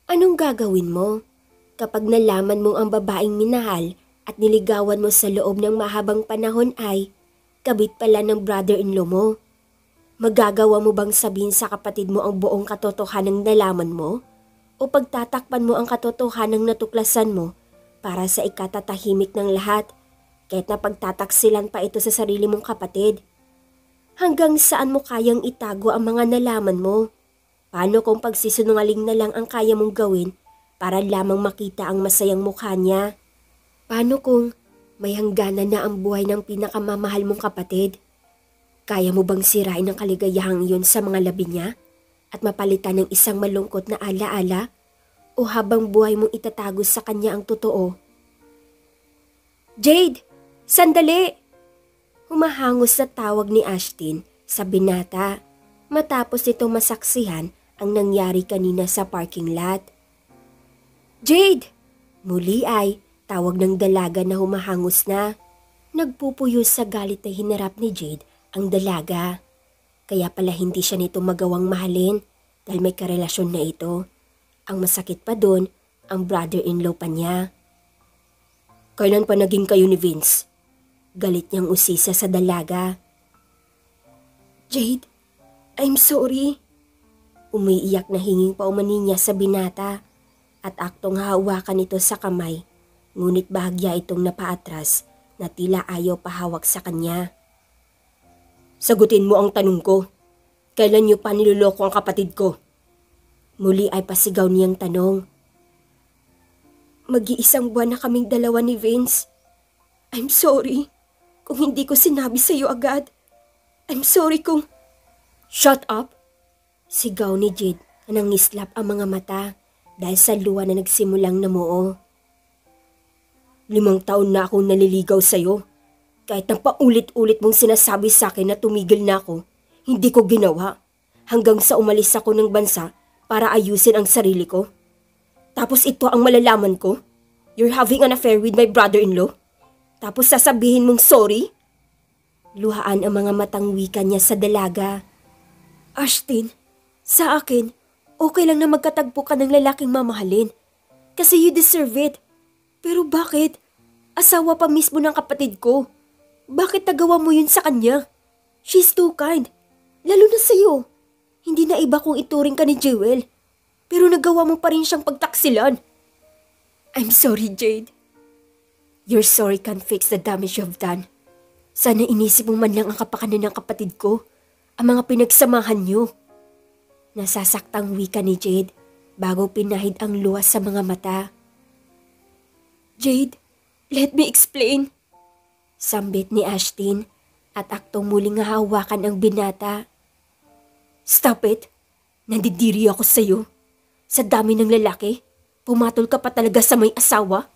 Anong gagawin mo kapag nalaman mong ang babaeng minahal at niligawan mo sa loob ng mahabang panahon ay kabit pala ng brother-in-law mo? Magagawa mo bang sabihin sa kapatid mo ang buong katotohanang nalaman mo? O pagtatakpan mo ang katotohanang natuklasan mo para sa ikatatahimik ng lahat kahit na pagtataksilan pa ito sa sarili mong kapatid? Hanggang saan mo kayang itago ang mga nalaman mo? Paano kung pagsisinungaling na lang ang kaya mong gawin para lamang makita ang masayang mukha niya? Paano kung may hangganan na ang buhay ng pinakamamahal mong kapatid? Kaya mo bang sirain ang kaligayahang iyon sa mga labi niya at mapalitan ng isang malungkot na alaala? O habang buhay mong itatago sa kanya ang totoo? Jade! Sandali! Humahangos sa tawag ni Ashtin sa binata matapos ito masaksihan ang nangyari kanina sa parking lot. Jade! Muli ay tawag ng dalaga na humahangos na. Nagpupuyos sa galit na hinarap ni Jade ang dalaga. Kaya pala hindi siya nito magawang mahalin dahil may karelasyon na ito. Ang masakit pa doon, ang brother-in-law pa niya. Kailan pa naging kayo ni Vince? Galit niyang usisa sa dalaga. Jade, I'm sorry. Umiiyak na hinging paumani niya sa binata at aktong hahawakan ito sa kamay. Ngunit bahagya itong napaatras na tila ayaw pahawak sa kanya. Sagutin mo ang tanong ko. Kailan niyo pa niloloko ang kapatid ko? Muli ay pasigaw niyang tanong. Mag-iisang buwan na kaming dalawa ni Vince. I'm sorry kung hindi ko sinabi sa iyo agad. I'm sorry kung... Shut up! Sigaw ni Jade na nangislap ang mga mata dahil sa luha na nagsimulang namuo. 5 taon na akong naliligaw sa iyo. Kahit na paulit-ulit mong sinasabi sa akin na tumigil na ako, hindi ko ginawa. Hanggang sa umalis ako ng bansa para ayusin ang sarili ko. Tapos ito ang malalaman ko? You're having an affair with my brother-in-law? Tapos sasabihin mong sorry? Luhaan ang mga matang wika niya sa dalaga. Ashtin, sa akin, okay lang na magkatagpo ka ng lalaking mamahalin. Kasi you deserve it. Pero bakit? Asawa pa mismo ng kapatid ko. Bakit nagawa mo yun sa kanya? She's too kind. Lalo na sa'yo. Hindi na iba kung ituring ka ni Jewel. Pero nagawa mo pa rin siyang pagtaksilan. I'm sorry, Jade. Your sorry can't fix the damage you've done. Sana inisip mo man lang ang kapakanan ng kapatid ko. Ang mga pinagsamahan niyo. Nasasaktang wika ni Jade bago pinahid ang luwas sa mga mata. Jade, let me explain. Sambit ni Ashtin at aktong muling hahawakan ang binata. Stop it! Nandidiri ako sa'yo. Sa dami ng lalaki, pumatol ka pa talaga sa may asawa.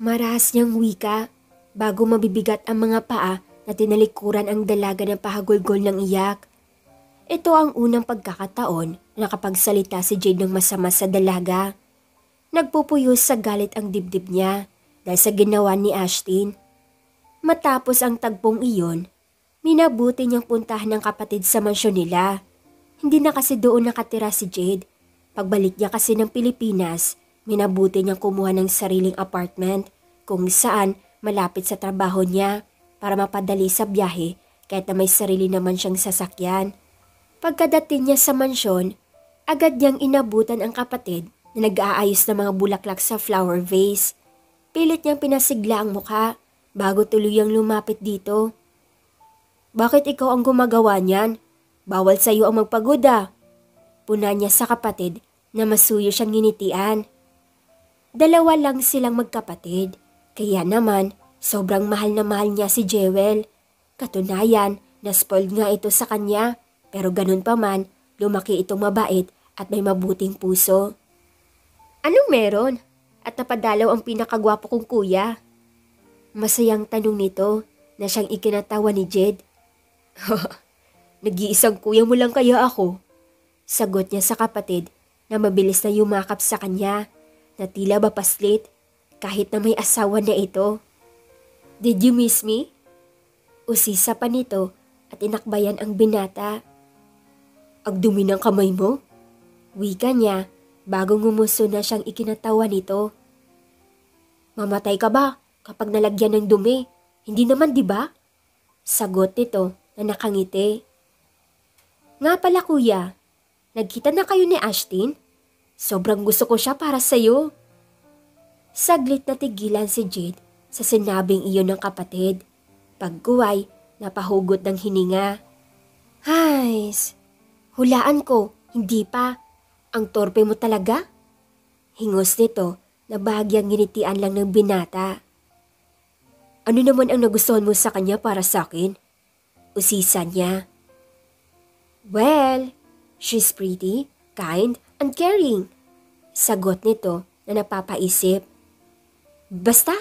Marahas niyang wika bago mabibigat ang mga paa na tinalikuran ang dalaga ng pahagulgol ng iyak. Ito ang unang pagkakataon na nakapagsalita si Jade ng masama sa dalaga. Nagpupuyos sa galit ang dibdib niya dahil sa ginawa ni Ashtin. Matapos ang tagpong iyon, minabuti niyang puntahan ng kapatid sa mansyon nila. Hindi na kasi doon nakatira si Jade. Pagbalik niya kasi ng Pilipinas, minabuti niyang kumuha ng sariling apartment kung saan malapit sa trabaho niya para mapadali sa biyahe kahit na may sarili naman siyang sasakyan. Pagkadating niya sa mansyon, agad niyang inabutan ang kapatid na nag-aayos ng mga bulaklak sa flower vase. Pilit niyang pinasigla ang mukha bago tuluyang lumapit dito. Bakit ikaw ang gumagawa niyan? Bawal sa iyo ang magpagoda. Puna niya sa kapatid na masuyo siyang nginitian. Dalawa lang silang magkapatid, kaya naman sobrang mahal na mahal niya si Jewel. Katunayan, na-spoiled nga ito sa kanya, pero ganun pa man, lumaki itong mabait at may mabuting puso. Anong meron? At napadalaw ang pinakagwapo kong kuya. Masayang tanong nito na siyang ikinatawa ni Jed. Nag-iisang kuya mo lang kaya ako? Sagot niya sa kapatid na mabilis na yumakap sa kanya na tila bapaslit kahit na may asawa na ito. Did you miss me? Usisa pa nito at inakbayan ang binata. Ang dumi ng kamay mo? Wika niya bago ngumuso na siyang ikinatawa nito. Mamatay ka ba kapag nalagyan ng dumi? Hindi naman, di ba? Sagot nito na nakangiti. Nga pala kuya, nagkita na kayo ni Ashtin? Sobrang gusto ko siya para sa'yo. Saglit na tigilan si Jade sa sinabing iyon ng kapatid. Pagkuway, napahugot ng hininga. Hays, hulaan ko, hindi pa. Ang torpe mo talaga? Hingos nito na bahagyang ginitian lang ng binata. Ano naman ang nagustuhan mo sa kanya para sa akin? Usisa niya. Well, she's pretty, kind, and caring. Sagot nito na napapaisip. Basta,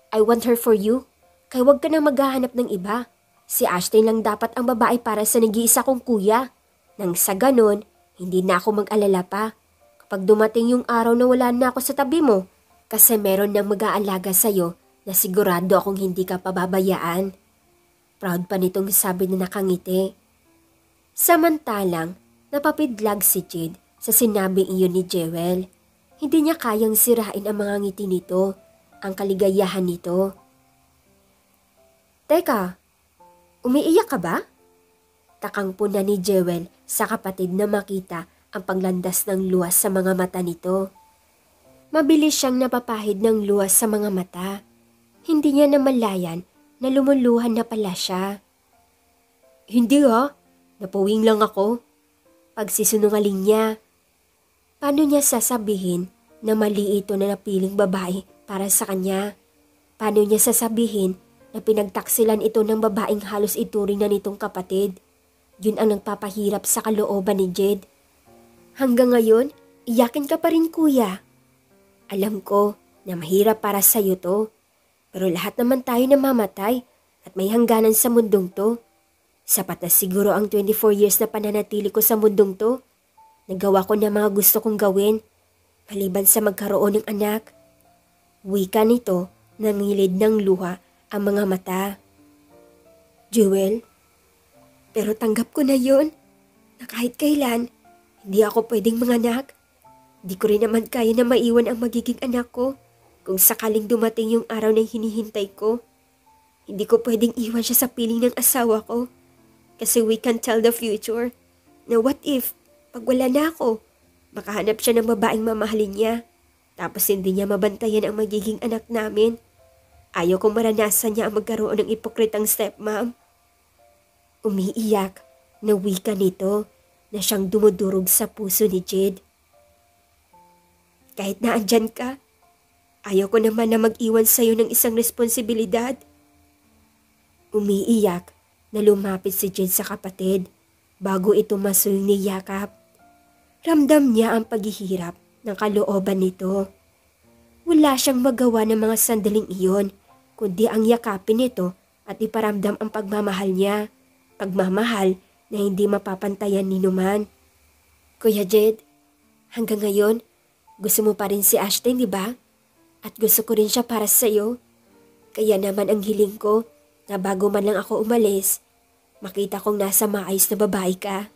I want her for you. Kaya huwag ka nang maghahanap ng iba. Si Ashton lang dapat ang babae para sa nag-iisa kong kuya. Nang sa ganon, hindi na ako mag-alala pa. Kapag dumating yung araw na wala na ako sa tabi mo, kasi meron nang mag-aalaga sa'yo na sigurado akong hindi ka pababayaan. Proud pa nitong sabi na nakangiti. Samantalang, napapidlag si Jade sa sinabing iyon ni Jewel. Hindi niya kayang sirain ang mga ngiti nito, ang kaligayahan nito. Teka, umiiyak ka ba? Takang puna ni Jewel sa kapatid na makita ang paglandas ng luwas sa mga mata nito. Mabilis siyang napapahid ng luwas sa mga mata. Hindi niya namalayan na lumuluhan na pala siya. Hindi napuwing lang ako. Pagsisunungaling niya. Paano niya sasabihin na mali ito na napiling babae para sa kanya? Paano niya sasabihin na pinagtaksilan ito ng babaeng halos ituring na nitong kapatid? Yun ang nagpapahirap sa kalooban ni Jade. Hanggang ngayon, iyakin ka pa rin kuya. Alam ko na mahirap para sa'yo to. Pero lahat naman tayo namamatay at may hangganan sa mundong to. Sapat na siguro ang 24 years na pananatili ko sa mundong to. Nagawa ko na mga gusto kong gawin, maliban sa magkaroon ng anak. Wika nito, nangilid ng luha ang mga mata. Jewel, pero tanggap ko na yon na kahit kailan, hindi ako pwedeng manganak. Di ko rin naman kaya na maiwan ang magiging anak ko kung sakaling dumating yung araw na hinihintay ko. Hindi ko pwedeng iwan siya sa piling ng asawa ko kasi we can't tell the future. Na what if, pag wala na ako, makahanap siya ng babaeng mamahalin niya tapos hindi niya mabantayan ang magiging anak namin. Ayaw kong maranasan niya ang magkaroon ng ipokritang stepmom. Umiiyak na wika nito na siyang dumudurog sa puso ni Jade. Kahit na andyan ka, ayaw ko naman na mag-iwan sa'yo ng isang responsibilidad. Umiiyak na lumapit si Jade sa kapatid bago ito masuyong niyakap. Ramdam niya ang paghihirap ng kalooban nito. Wala siyang magawa ng mga sandaling iyon kundi ang yakapin nito at iparamdam ang pagmamahal niya. Pagmamahal na hindi mapapantayan ni numan. Kuya Jade, hanggang ngayon, gusto mo pa rin si Ashton, di ba? At gusto ko rin siya para sa'yo. Kaya naman ang hiling ko na bago man lang ako umalis, makita kong nasa maayos na babae ka.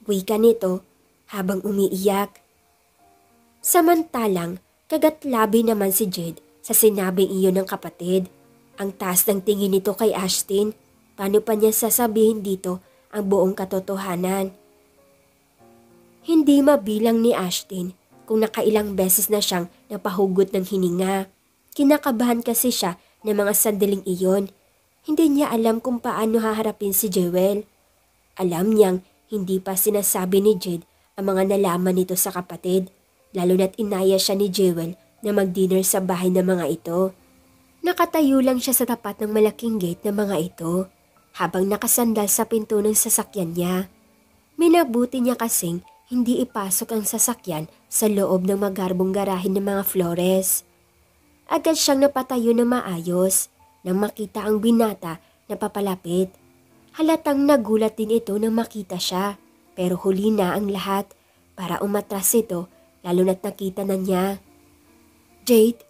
Wika nito habang umiiyak. Samantalang, kagatlabi naman si Jade sa sinabing iyon ng kapatid. Ang taas ng tingin nito kay Ashton. Paano pa niya sasabihin dito ang buong katotohanan? Hindi mabilang ni Ashton kung nakailang beses na siyang napahugot ng hininga. Kinakabahan kasi siya ng mga sandaling iyon. Hindi niya alam kung paano haharapin si Jewel. Alam niyang hindi pa sinasabi ni Jade ang mga nalaman nito sa kapatid, lalo na't inaya siya ni Jewel na mag-dinner sa bahay ng mga ito. Nakatayo lang siya sa tapat ng malaking gate ng mga ito habang nakasandal sa pinto ng sasakyan niya. Minabuti niya kasing hindi ipasok ang sasakyan sa loob ng magarbong garahe ng mga Flores. Agad siyang napatayo na maayos nang makita ang binata na papalapit. Halatang nagulat din ito nang makita siya, pero huli na ang lahat para umatras ito lalo na't nakita na niya. Jade,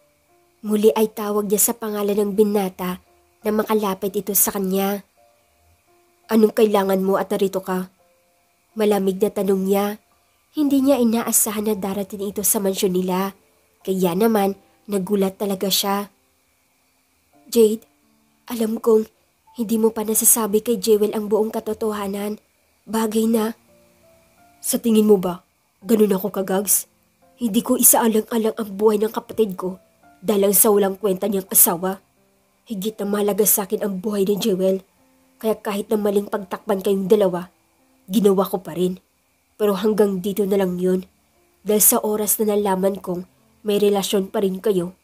muli ay tawag niya sa pangalan ng binata na makalapit ito sa kanya. Anong kailangan mo at narito ka? Malamig na tanong niya. Hindi niya inaasahan na darating ito sa mansyon nila. Kaya naman, nagulat talaga siya. Jade, alam kong hindi mo pa nasasabi kay Jewel ang buong katotohanan. Bagay na. Sa tingin mo ba, ganun ako kagags? Hindi ko isaalang-alang ang buhay ng kapatid ko dahil sa walang kwenta niyang asawa. Higit na mahalaga sa akin ang buhay ni Jewel. Kaya kahit na maling pagtakpan kayong dalawa, ginawa ko pa rin. Pero hanggang dito na lang yun. Dahil sa oras na nalaman kong may relasyon pa rin kayo,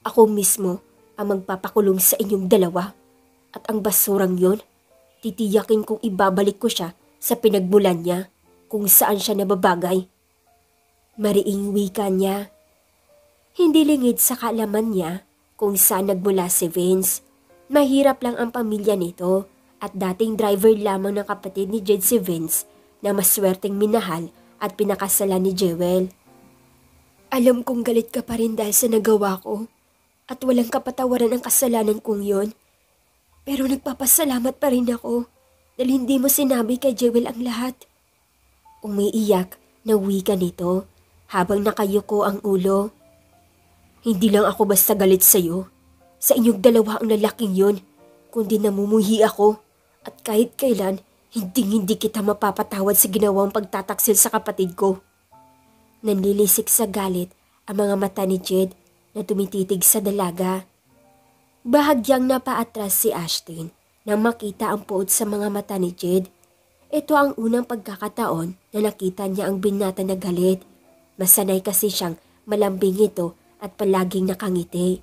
ako mismo ang magpapakulong sa inyong dalawa. At ang basurang yun, titiyakin kong ibabalik ko siya sa pinagmulan niya kung saan siya nababagay. Mariing wika niya. Hindi lingid sa kaalaman niya kung saan nagmula si Vince. Mahirap lang ang pamilya nito at dating driver lamang ng kapatid ni Jed si Vince na maswerteng minahal at pinakasalan ni Jewel. Alam kong galit ka pa rin dahil sa nagawa ko at walang kapatawaran ang kasalanan kong yon. Pero nagpapasalamat pa rin ako dahil hindi mo sinabi kay Jewel ang lahat. Umiiyak na wika nito habang nakayuko ang ulo. Hindi lang ako basta galit sa'yo. Sa inyong dalawa ang lalaking yon, kundi namumuhi ako at kahit kailan hindi kita mapapatawad sa ginawang pagtataksil sa kapatid ko. Nanlilisik sa galit ang mga mata ni Jed na tumititig sa dalaga. Bahagyang napaatras si Ashton nang makita ang puot sa mga mata ni Jed. Ito ang unang pagkakataon na nakita niya ang binata na galit. Masanay kasi siyang malambing ito at palaging nakangiti.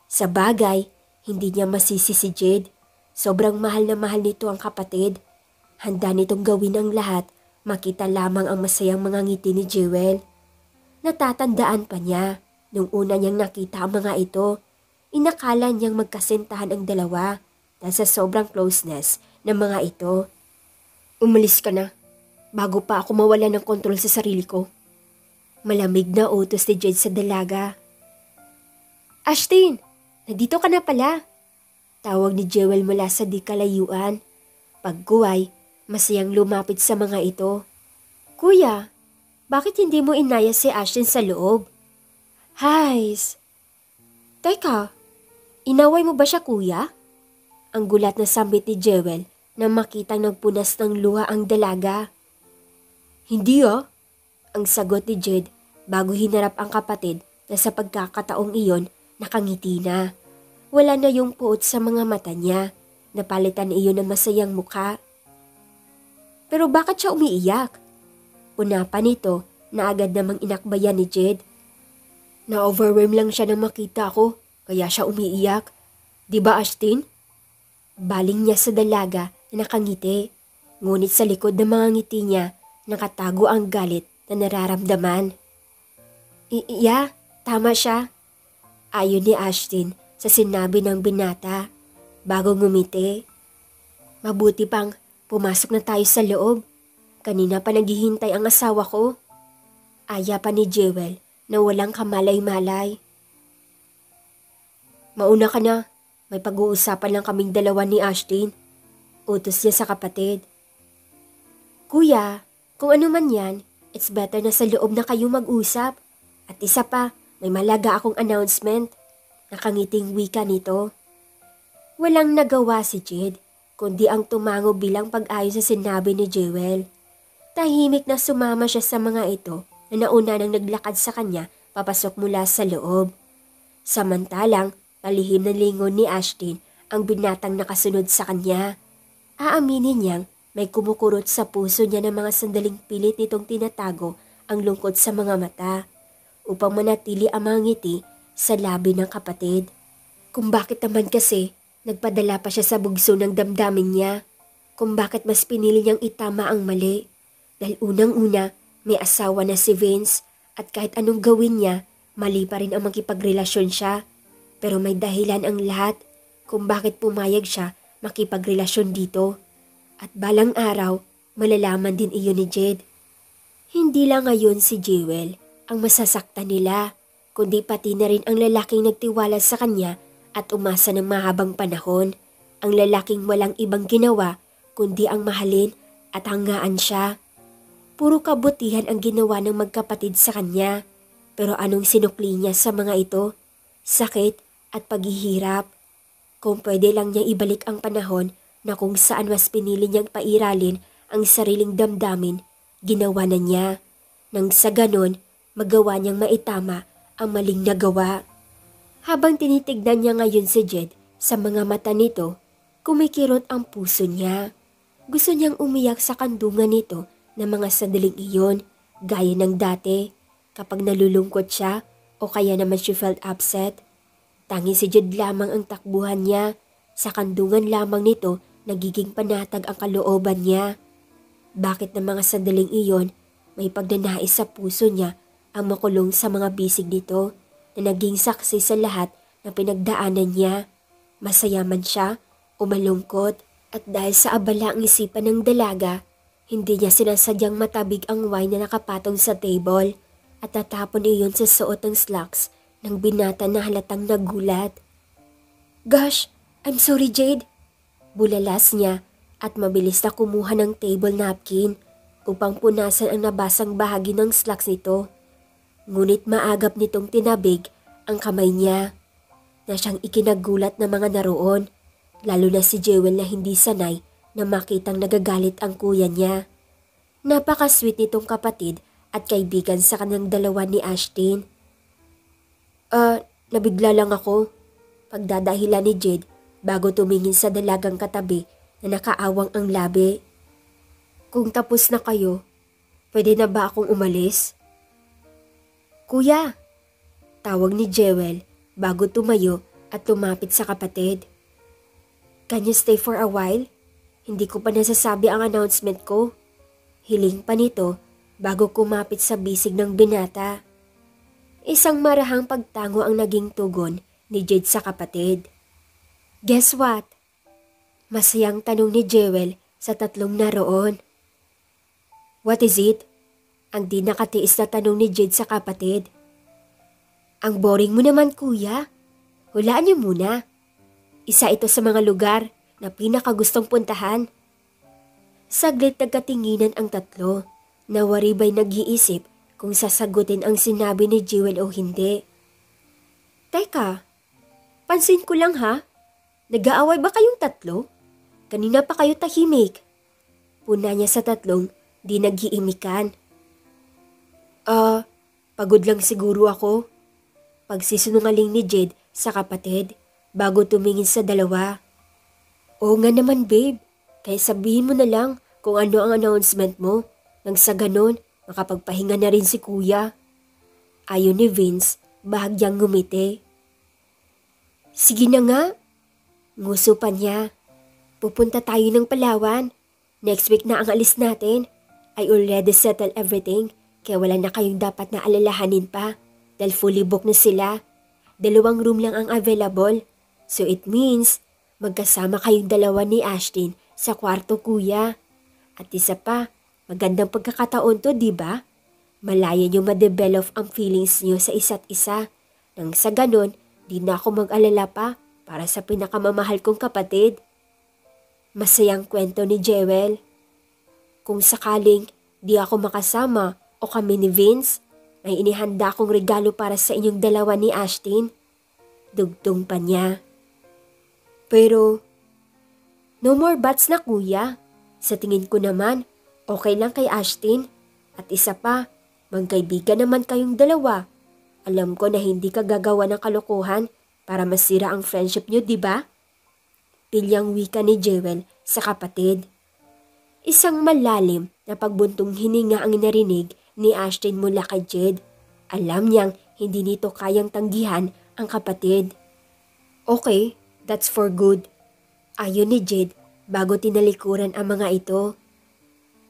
Sa bagay, hindi niya masisi si Jed. Sobrang mahal na mahal nito ang kapatid. Handa nitong gawin ang lahat, makita lamang ang masayang mga ngiti ni Jewel. Natatandaan pa niya nung una niyang nakita ang mga ito. Inakala niyang magkasintahan ang dalawa dahil sa sobrang closeness ng mga ito. Umalis ka na, bago pa ako mawala ng kontrol sa sarili ko. Malamig na utos ni Jed sa dalaga. Ashton, nandito ka na pala. Tawag ni Jewel mula sa di kalayuan. Pagguway, masayang lumapit sa mga ito. Kuya, bakit hindi mo inaya si Ashton sa loob? Hays! Teka, inaway mo ba siya kuya? Ang gulat na sambit ni Jewel na makitang nagpunas ng luha ang dalaga. Hindi ang sagot ni Jed bago hinarap ang kapatid na sa pagkakataong iyon nakangiti na. Wala na yung puot sa mga mata niya. Napalitan iyon ng masayang mukha. Pero bakit siya umiiyak? Puna nito na agad namang inakbayan ni Jed. Na-overwhelm lang siya nang makita ko, kaya siya umiiyak. Di ba Ashton? Baling niya sa dalaga na nakangiti. Ngunit sa likod ng mga ngiti niya, nakatago ang galit na nararamdaman. Iya, tama siya. Ayon ni Ashton sa sinabi ng binata bago ngumiti. Mabuti pang pumasok na tayo sa loob. Kanina pa naghihintay ang asawa ko. Aya pa ni Jewel na walang kamalay-malay. Mauna ka na. May pag-uusapan lang kaming dalawa ni Ashton. Utos niya sa kapatid. Kuya, kung ano man yan, it's better na sa loob na kayo mag-usap. At isa pa, may malaga akong announcement. Nakangiting wika nito. Walang nagawa si Jed, kundi ang tumango bilang pag-ayon sa sinabi ni Jewel. Tahimik na sumama siya sa mga ito na nauna nang naglakad sa kanya papasok mula sa loob. Samantalang, palihim na lingon ni Ashton ang binatang nakasunod sa kanya. Aaminin niyang may kumukurot sa puso niya ng mga sandaling pilit nitong tinatago ang lungkot sa mga mata upang manatili ang mga ngiti sa labi ng kapatid. Kung bakit naman kasi nagpadala pa siya sa bugso ng damdamin niya. Kung bakit mas pinili niyang itama ang mali. Dahil unang-una may asawa na si Vince at kahit anong gawin niya, mali pa rin ang makipagrelasyon siya. Pero may dahilan ang lahat kung bakit pumayag siya makipagrelasyon dito. At balang araw, malalaman din iyon ni Jed. Hindi lang ngayon si Jewel ang masasaktan nila, kundi pati na rin ang lalaking nagtiwala sa kanya at umasa ng mahabang panahon. Ang lalaking walang ibang ginawa kundi ang mahalin at hanggaan siya. Puro kabutihan ang ginawa ng magkapatid sa kanya. Pero anong sinukli niya sa mga ito? Sakit at paghihirap. Kung pwede lang niya ibalik ang panahon na kung saan mas pinili niyang pairalin ang sariling damdamin, ginawa na niya. Nang sa ganon, magawa niyang maitama ang maling nagawa. Habang tinitignan niya ngayon si Jed, sa mga mata nito, kumikirot ang puso niya. Gusto niyang umiyak sa kandungan nito ng mga sandaling iyon, gaya ng dati, kapag nalulungkot siya o kaya naman she felt upset. Tanging si Jed lamang ang takbuhan niya. Sa kandungan lamang nito, nagiging panatag ang kalooban niya. Bakit ng mga sandaling iyon, may pagnanais sa puso niya ang makulong sa mga bisig nito na naging saksi sa lahat na pinagdaanan niya. Masaya man siya o malungkot, at dahil sa abala ang isipan ng dalaga, hindi niya sinasadyang matabig ang wine na nakapatong sa table at tatapon iyon sa suot ng slacks ng binata na halatang nagulat. "Gosh, I'm sorry Jade." Bulalas niya at mabilis na kumuha ng table napkin upang punasan ang nabasang bahagi ng slacks nito. Ngunit maagap nitong tinabig ang kamay niya na siyang ikinagulat ng mga naroon, lalo na si Jewel na hindi sanay na makitang nagagalit ang kuya niya. Napaka-sweet nitong kapatid at kaibigan sa kanang dalawa ni Ashton. Nabigla lang ako," pagdadahilan ni Jed bago tumingin sa dalagang katabi na nakaawang ang labi. "Kung tapos na kayo, pwede na ba akong umalis?" "Kuya," tawag ni Jewel bago tumayo at lumapit sa kapatid. "Can you stay for a while? Hindi ko pa nasasabi ang announcement ko." Hiling pa nito bago kumapit sa bisig ng binata. Isang marahang pagtango ang naging tugon ni Jed sa kapatid. "Guess what?" Masayang tanong ni Jewel sa tatlong naroon. "What is it?" Ang di nakatiis na tanong ni Jed sa kapatid. "Ang boring mo naman kuya. Hulaan niyo muna. Isa ito sa mga lugar na pinakagustong puntahan." Saglit nagkatinginan ang tatlo. Nawaribay nag-iisip kung sasagutin ang sinabi ni Jewel o hindi. "Teka, pansin ko lang ha. Nag-aaway ba kayong tatlo? Kanina pa kayo tahimik." Puna niya sa tatlong di nag-iimikan. Pagod lang siguro ako." Pagsisinungaling ni Jed sa kapatid bago tumingin sa dalawa. "Oo nga naman babe, kaya sabihin mo na lang kung ano ang announcement mo. Nang sa ganon, makapagpahinga na rin si kuya." Ayon ni Vince, bahagyang ngumiti. "Sige na nga." Nguso pa niya. "Pupunta tayo ng Palawan. Next week na ang alis natin. I already settled everything, kaya wala na kayong dapat na alalahanin pa dahil fully booked na sila. 2 room lang ang available. So it means magkasama kayong dalawa ni Ashton sa kwarto kuya. At isa pa, magandang pagkakataon to, di ba? Malaya niyo ma-develop ang feelings niyo sa isa't isa. Nang sa ganon, di na ako mag-alala pa para sa pinakamamahal kong kapatid." Masayang kwento ni Jewel. "Kung sakaling di ako makasama o kami ni Vince, may inihanda akong regalo para sa inyong dalawa ni Ashton." Dugtong pa niya. "Pero, no more bats na kuya. Sa tingin ko naman, okay lang kay Ashton. At isa pa, magkaibigan naman kayong dalawa. Alam ko na hindi ka gagawa ng kalokohan para masira ang friendship niyo, di ba?" Pilyang wika ni Jewel sa kapatid. Isang malalim na pagbuntong hininga ang narinig ni Ashton mula kay Jed. Alam niyang hindi nito kayang tanggihan ang kapatid. "Okay, that's for good." Ayon ni Jed bago tinalikuran ang mga ito.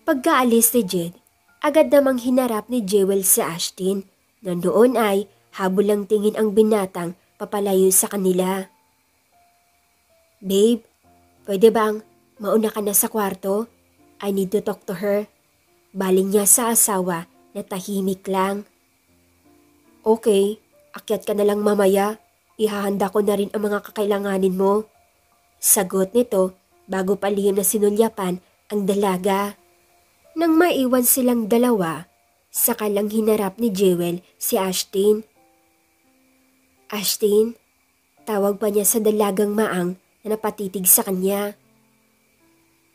Pagkaalis ni Jed, agad namang hinarap ni Jewel si Ashton na noon ay habulang tingin ang binatang papalayo sa kanila. "Babe, pwede bang mauna ka na sa kwarto? I need to talk to her." Baling niya sa asawa na tahimik lang. "Okay, akyat ka na lang mamaya. Ihahanda ko na rin ang mga kakailanganin mo." Sagot nito bago palihim na sinulyapan ang dalaga. Nang maiwan silang dalawa, saka lang hinarap ni Jewel si Ashtin. Ashtin, tawag pa niya sa dalagang maang na napatitig sa kanya.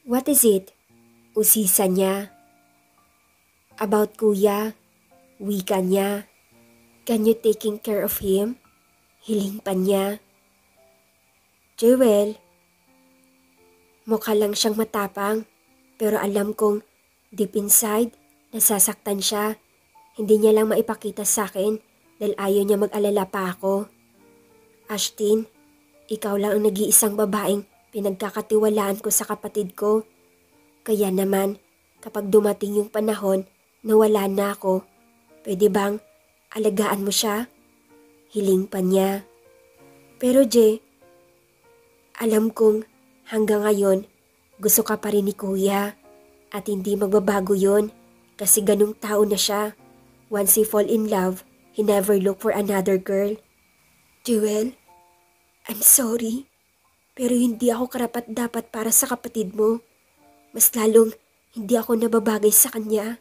What is it? Usisa niya. About kuya, wika niya. Can you taking care of him? Hiling pa niya. Jewel, mukha lang siyang matapang, pero alam kong deep inside, nasasaktan siya. Hindi niya lang maipakita sa akin dahil ayaw niya mag-alala pa ako. Ashtin, ikaw lang ang nag-iisang babaeng pinagkakatiwalaan ko sa kapatid ko. Kaya naman, kapag dumating yung panahon na wala na ako, pwede bang alagaan mo siya? Hiling pa niya. Pero Jay, alam kong hanggang ngayon gusto ka pa rin ni kuya at hindi magbabago yon kasi ganung tao na siya. Once he fall in love, he never look for another girl. Jewel, I'm sorry, pero hindi ako karapat-dapat para sa kapatid mo. Mas lalong hindi ako nababagay sa kanya.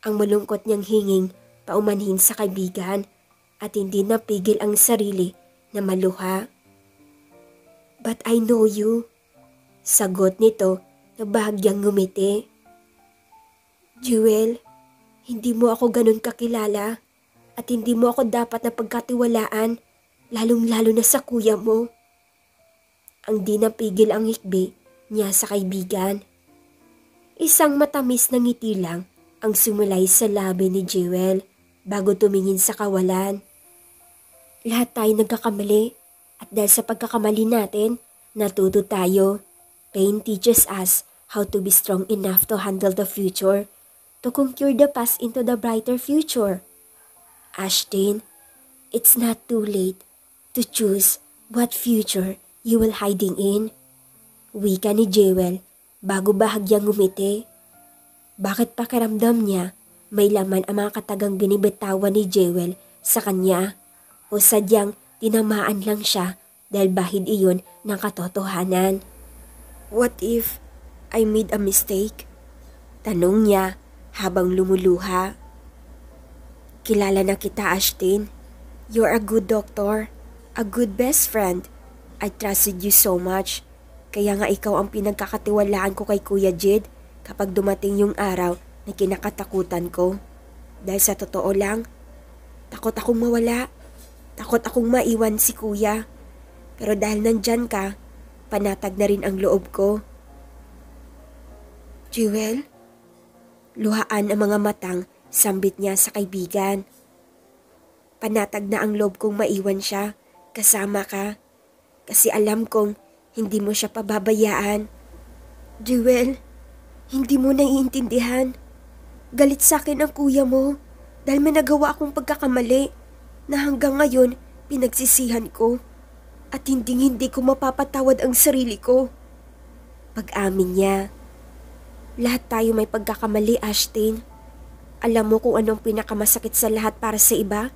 Ang malungkot niyang hinging paumanhin sa kaibigan at hindi napigil ang sarili na maluha. But I know you. Sagot nito na bahagyang ngumiti. Jewel, hindi mo ako ganun kakilala at hindi mo ako dapat na pagkatiwalaan, lalong-lalo na sa kuya mo. Ang di napigil ang hikbi niya sa kaibigan. Isang matamis na ngiti lang ang sumulay sa labi ni Jewel bago tumingin sa kawalan. Lahat tayo nagkakamali at dahil sa pagkakamali natin, natuto tayo. Pain teaches us how to be strong enough to handle the future, to conquer the past into the brighter future. Ashtin, it's not too late to choose what future you will hiding in. Wika ni Jewel bago bahagyang ngumiti. Bakit pakiramdam niya may laman ang mga katagang binibitawan ni Jewel sa kanya o sadyang tinamaan lang siya dahil bahid iyon ng katotohanan. What if I made a mistake? Tanong niya habang lumuluha. Kilala na kita, Ashtin. You're a good doctor, a good best friend. I trusted you so much. Kaya nga ikaw ang pinagkakatiwalaan ko kay Kuya Jed kapag dumating yung araw na kinakatakutan ko. Dahil sa totoo lang, takot akong mawala. Takot akong maiwan si Kuya. Pero dahil nandyan ka, panatag na rin ang loob ko. Jewel? Luhaan ang mga matang sambit niya sa kaibigan. Panatag na ang loob kong maiwan siya, kasama ka. Kasi alam kong hindi mo siya pababayaan. Jewel, hindi mo naiintindihan. Galit sa akin ang kuya mo dahil may nagawa akong pagkakamali na hanggang ngayon pinagsisihan ko. At hindi ko mapapatawad ang sarili ko. Pag-amin niya. Lahat tayo may pagkakamali, Ashtin. Alam mo kung anong pinakamasakit sa lahat para sa iba?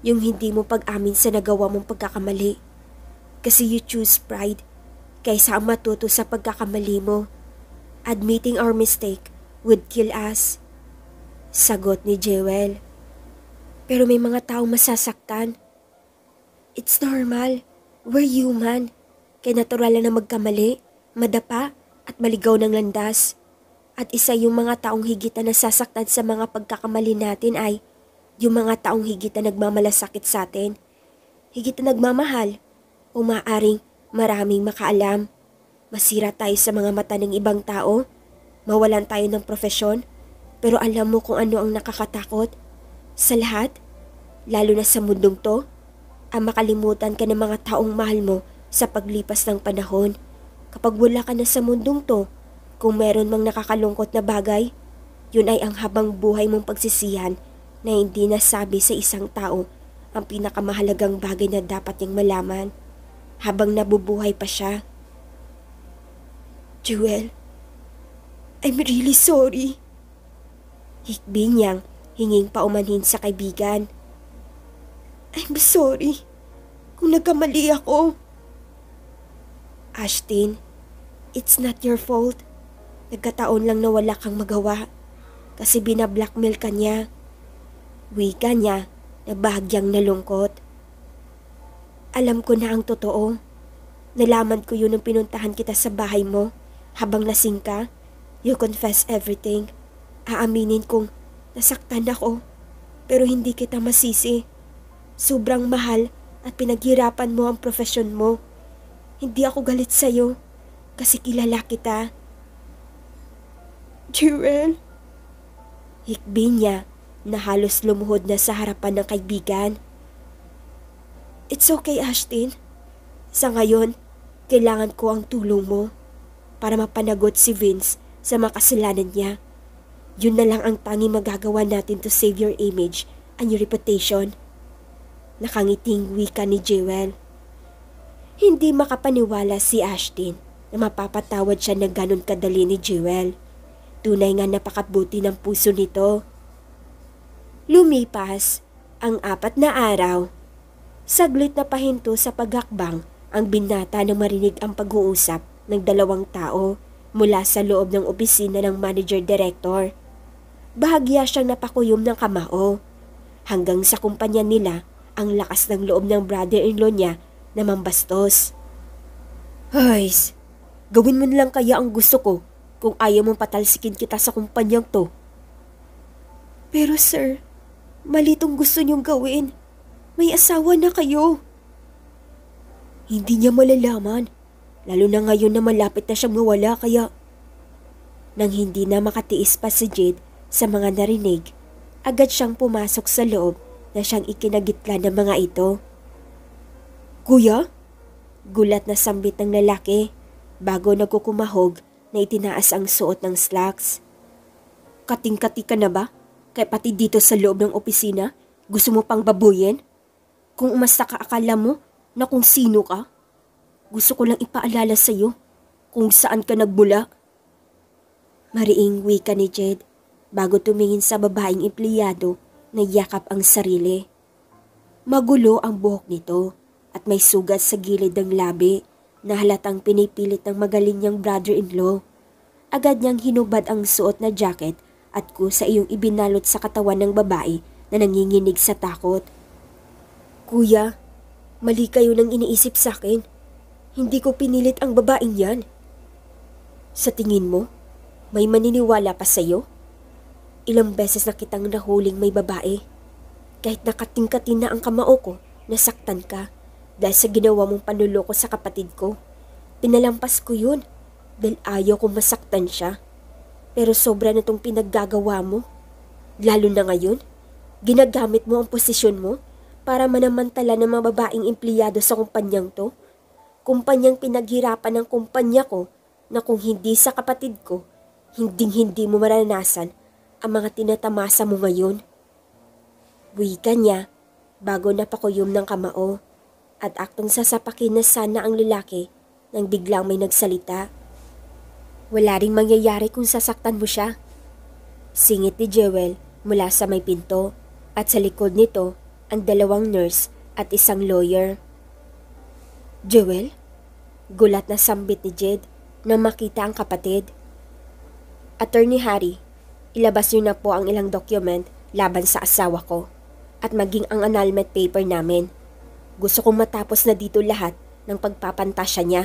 Yung hindi mo pag-amin sa nagawa mong pagkakamali. Kasi you choose pride kaysa ang matuto sa pagkakamali mo. Admitting our mistake would kill us. Sagot ni Jewel. Pero may mga taong masasaktan. It's normal. We're human. Kaya natural lang na magkamali, madapa at maligaw ng landas. At isa yung mga taong higit na nasasaktan sa mga pagkakamali natin ay yung mga taong higit na nagmamalasakit sa atin. Higit na nagmamahal o maaring maraming makaalam. Masira tayo sa mga mata ng ibang tao, mawalan tayo ng profesyon, pero alam mo kung ano ang nakakatakot? Sa lahat, lalo na sa mundong to, ang makalimutan ka ng mga taong mahal mo sa paglipas ng panahon. Kapag wala ka na sa mundong to, kung meron mang nakakalungkot na bagay, yun ay ang habang buhay mong pagsisihan na hindi nasabi sa isang tao ang pinakamahalagang bagay na dapat niyang malaman habang nabubuhay pa siya. Jewel, I'm really sorry. Hikbi niyang hinging paumanhin sa kaibigan. I'm sorry kung nagkamali ako. Ashtin, it's not your fault. Nagkataon lang na wala kang magawa kasi binablackmail ka niya. Wika niya na bahagyang nalungkot. Alam ko na ang totoo. Nalaman ko yun nung pinuntahan kita sa bahay mo. Habang lasing ka, you confess everything. Aaminin kong nasaktan ako pero hindi kita masisi. Sobrang mahal at pinaghirapan mo ang profesyon mo. Hindi ako galit sa'yo kasi kilala kita. Jewel? Hikbi niya na halos lumuhod na sa harapan ng kaibigan. It's okay, Ashtin. Sa ngayon, kailangan ko ang tulong mo para mapanagot si Vince sa makasalanan niya. Yun na lang ang tanging magagawa natin to save your image and your reputation. Nakangiting wika ni Jewel. Hindi makapaniwala si Ashtin na mapapatawad siya na ganun kadali ni Jewel. Tunay nga napakabuti ng puso nito. Lumipas ang 4 na araw. Saglit na pahinto sa paghakbang ang binata nang marinig ang pag-uusap ng 2 tao mula sa loob ng opisina ng manager-director. Bahagya siyang napakuyom ng kamao. Hanggang sa kumpanya nila ang lakas ng loob ng brother-in-law niya na mambastos. Hays, gawin mo lang kaya ang gusto ko kung ayaw mong patalsikin kita sa kumpanyang to. Pero sir, mali tong gusto niyong gawin. May asawa na kayo. Hindi niya malalaman, lalo na ngayon na malapit na siyang mawala kaya... Nang hindi na makatiis pa si Jade sa mga narinig, agad siyang pumasok sa loob na siyang ikinagitla ng mga ito. Kuya? Gulat na sambit ng lalaki bago nagkukumahog na itinaas ang suot ng slacks. Kating-kati ka na ba? Kaya pati dito sa loob ng opisina, gusto mo pang babuyin? Kung umasta ka akala mo na kung sino ka? Gusto ko lang ipaalala sa'yo kung saan ka nagbula. Mariing wika ni Jed bago tumingin sa babaeng empleyado na yakap ang sarili. Magulo ang buhok nito at may sugat sa gilid ng labi na halatang pinipilit ng magaling niyang brother-in-law. Agad niyang hinubad ang suot na jacket at kusa iyong ibinalot sa katawan ng babae na nanginginig sa takot. Kuya, mali kayo nang iniisip sa akin. Hindi ko pinilit ang babaeng yan. Sa tingin mo, may maniniwala pa sa'yo? Ilang beses na kitang nahuling may babae. Kahit nakatingkatin na ang kamao ko, nasaktan ka dahil sa ginawa mong panluloko sa kapatid ko. Pinalampas ko yun dahil ayaw kong masaktan siya. Pero sobra na tong pinaggagawa mo. Lalo na ngayon, ginagamit mo ang posisyon mo para manamantala ng mga babaeng empleyado sa kumpanyang to. Kumpanyang pinaghirapan ng kumpanya ko na kung hindi sa kapatid ko, hinding-hindi mo maranasan ang mga tinatamasa mo ngayon. Wika niya bago napakuyom ng kamao at aktong sasapakin na sana ang lalaki nang biglang may nagsalita. Wala ring mangyayari kung sasaktan mo siya. Singit ni Jewel mula sa may pinto at sa likod nito ang 2 nurse at isang lawyer. Jewel? Gulat na sambit ni Jed na makita ang kapatid. Attorney Harry, ilabas niyo na po ang ilang document laban sa asawa ko at maging ang annulment paper namin. Gusto kong matapos na dito lahat ng pagpapantasya niya.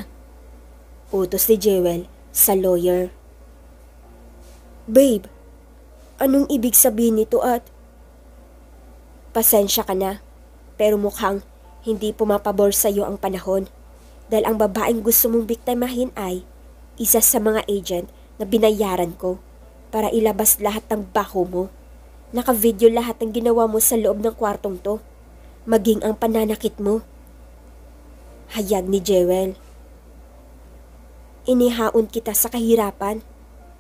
Utos ni Jewel sa lawyer. Babe, anong ibig sabihin nito at... Pasensya ka na, pero mukhang hindi pumapabor sa iyo ang panahon dahil ang babaeng gusto mong biktimahin ay isa sa mga agent na binayaran ko para ilabas lahat ng baho mo. Naka-video lahat ng ginawa mo sa loob ng kwartong to, maging ang pananakit mo. Hayag ni Jewel. Inihaon kita sa kahirapan.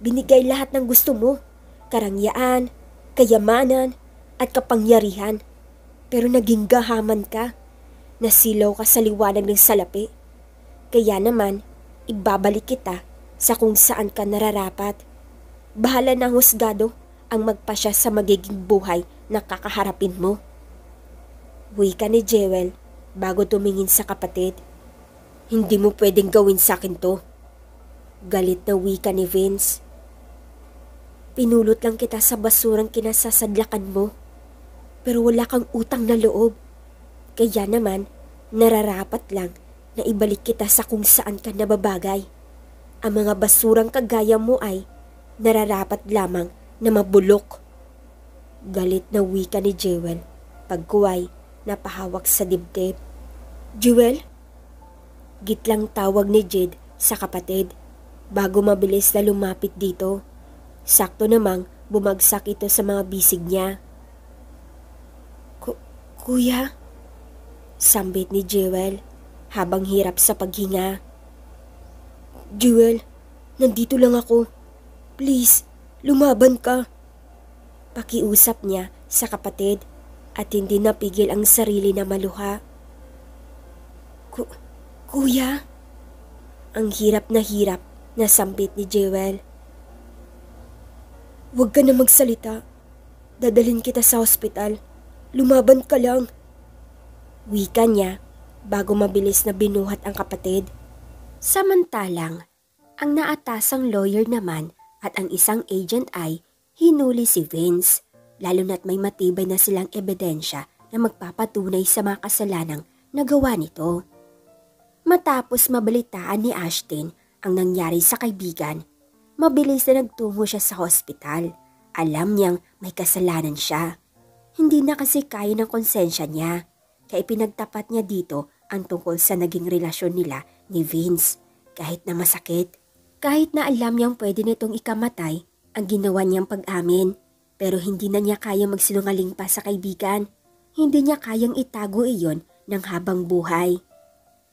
Binigay lahat ng gusto mo, karangyaan, kayamanan, at kapangyarihan. Pero naging gahaman ka. Nasilaw ka sa liwanag ng salapi. Kaya naman, ibabalik kita sa kung saan ka nararapat. Bahala ng husgado ang magpasya sa magiging buhay na kakaharapin mo. Wika ni Jewel bago tumingin sa kapatid. Hindi mo pwedeng gawin sa akin to. Galit na wika ni Vince. Pinulot lang kita sa basurang kinasasadlakan mo. Pero wala kang utang na loob. Kaya naman, nararapat lang na ibalik kita sa kung saan ka nababagay. Ang mga basurang kagaya mo ay nararapat lamang na mabulok. Galit na wika ni Jewel, pagkuway na pahawak sa dibdib. Jewel? Gitlang tawag ni Jed sa kapatid bago mabilis na lumapit dito. Sakto namang bumagsak ito sa mga bisig niya. Kuya? Sambit ni Jewel habang hirap sa paghinga. Jewel, nandito lang ako. Please, lumaban ka. Pakiusap niya sa kapatid at hindi napigil ang sarili na maluha. Kuya? Ang hirap na sambit ni Jewel. Huwag ka na magsalita. Dadalhin kita sa ospital. Lumaban ka lang. Wika niya bago mabilis na binuhat ang kapatid. Samantalang, ang naatasang lawyer naman at ang isang agent ay hinuli si Vince, lalo na't may matibay na silang ebidensya na magpapatunay sa mga kasalanang nagawa nito. Matapos mabalitaan ni Ashton ang nangyari sa kaibigan, mabilis na nagtungo siya sa hospital. Alam niyang may kasalanan siya. Hindi na kasi kaya ng konsensya niya, kaya pinagtapat niya dito ang tungkol sa naging relasyon nila ni Vince. Kahit na masakit, kahit na alam niyang pwede nitong ikamatay ang ginawa niyang pag-amin, pero hindi na niya kaya magsinungaling pa sa kaibigan. Hindi niya kayang itago iyon ng habang buhay.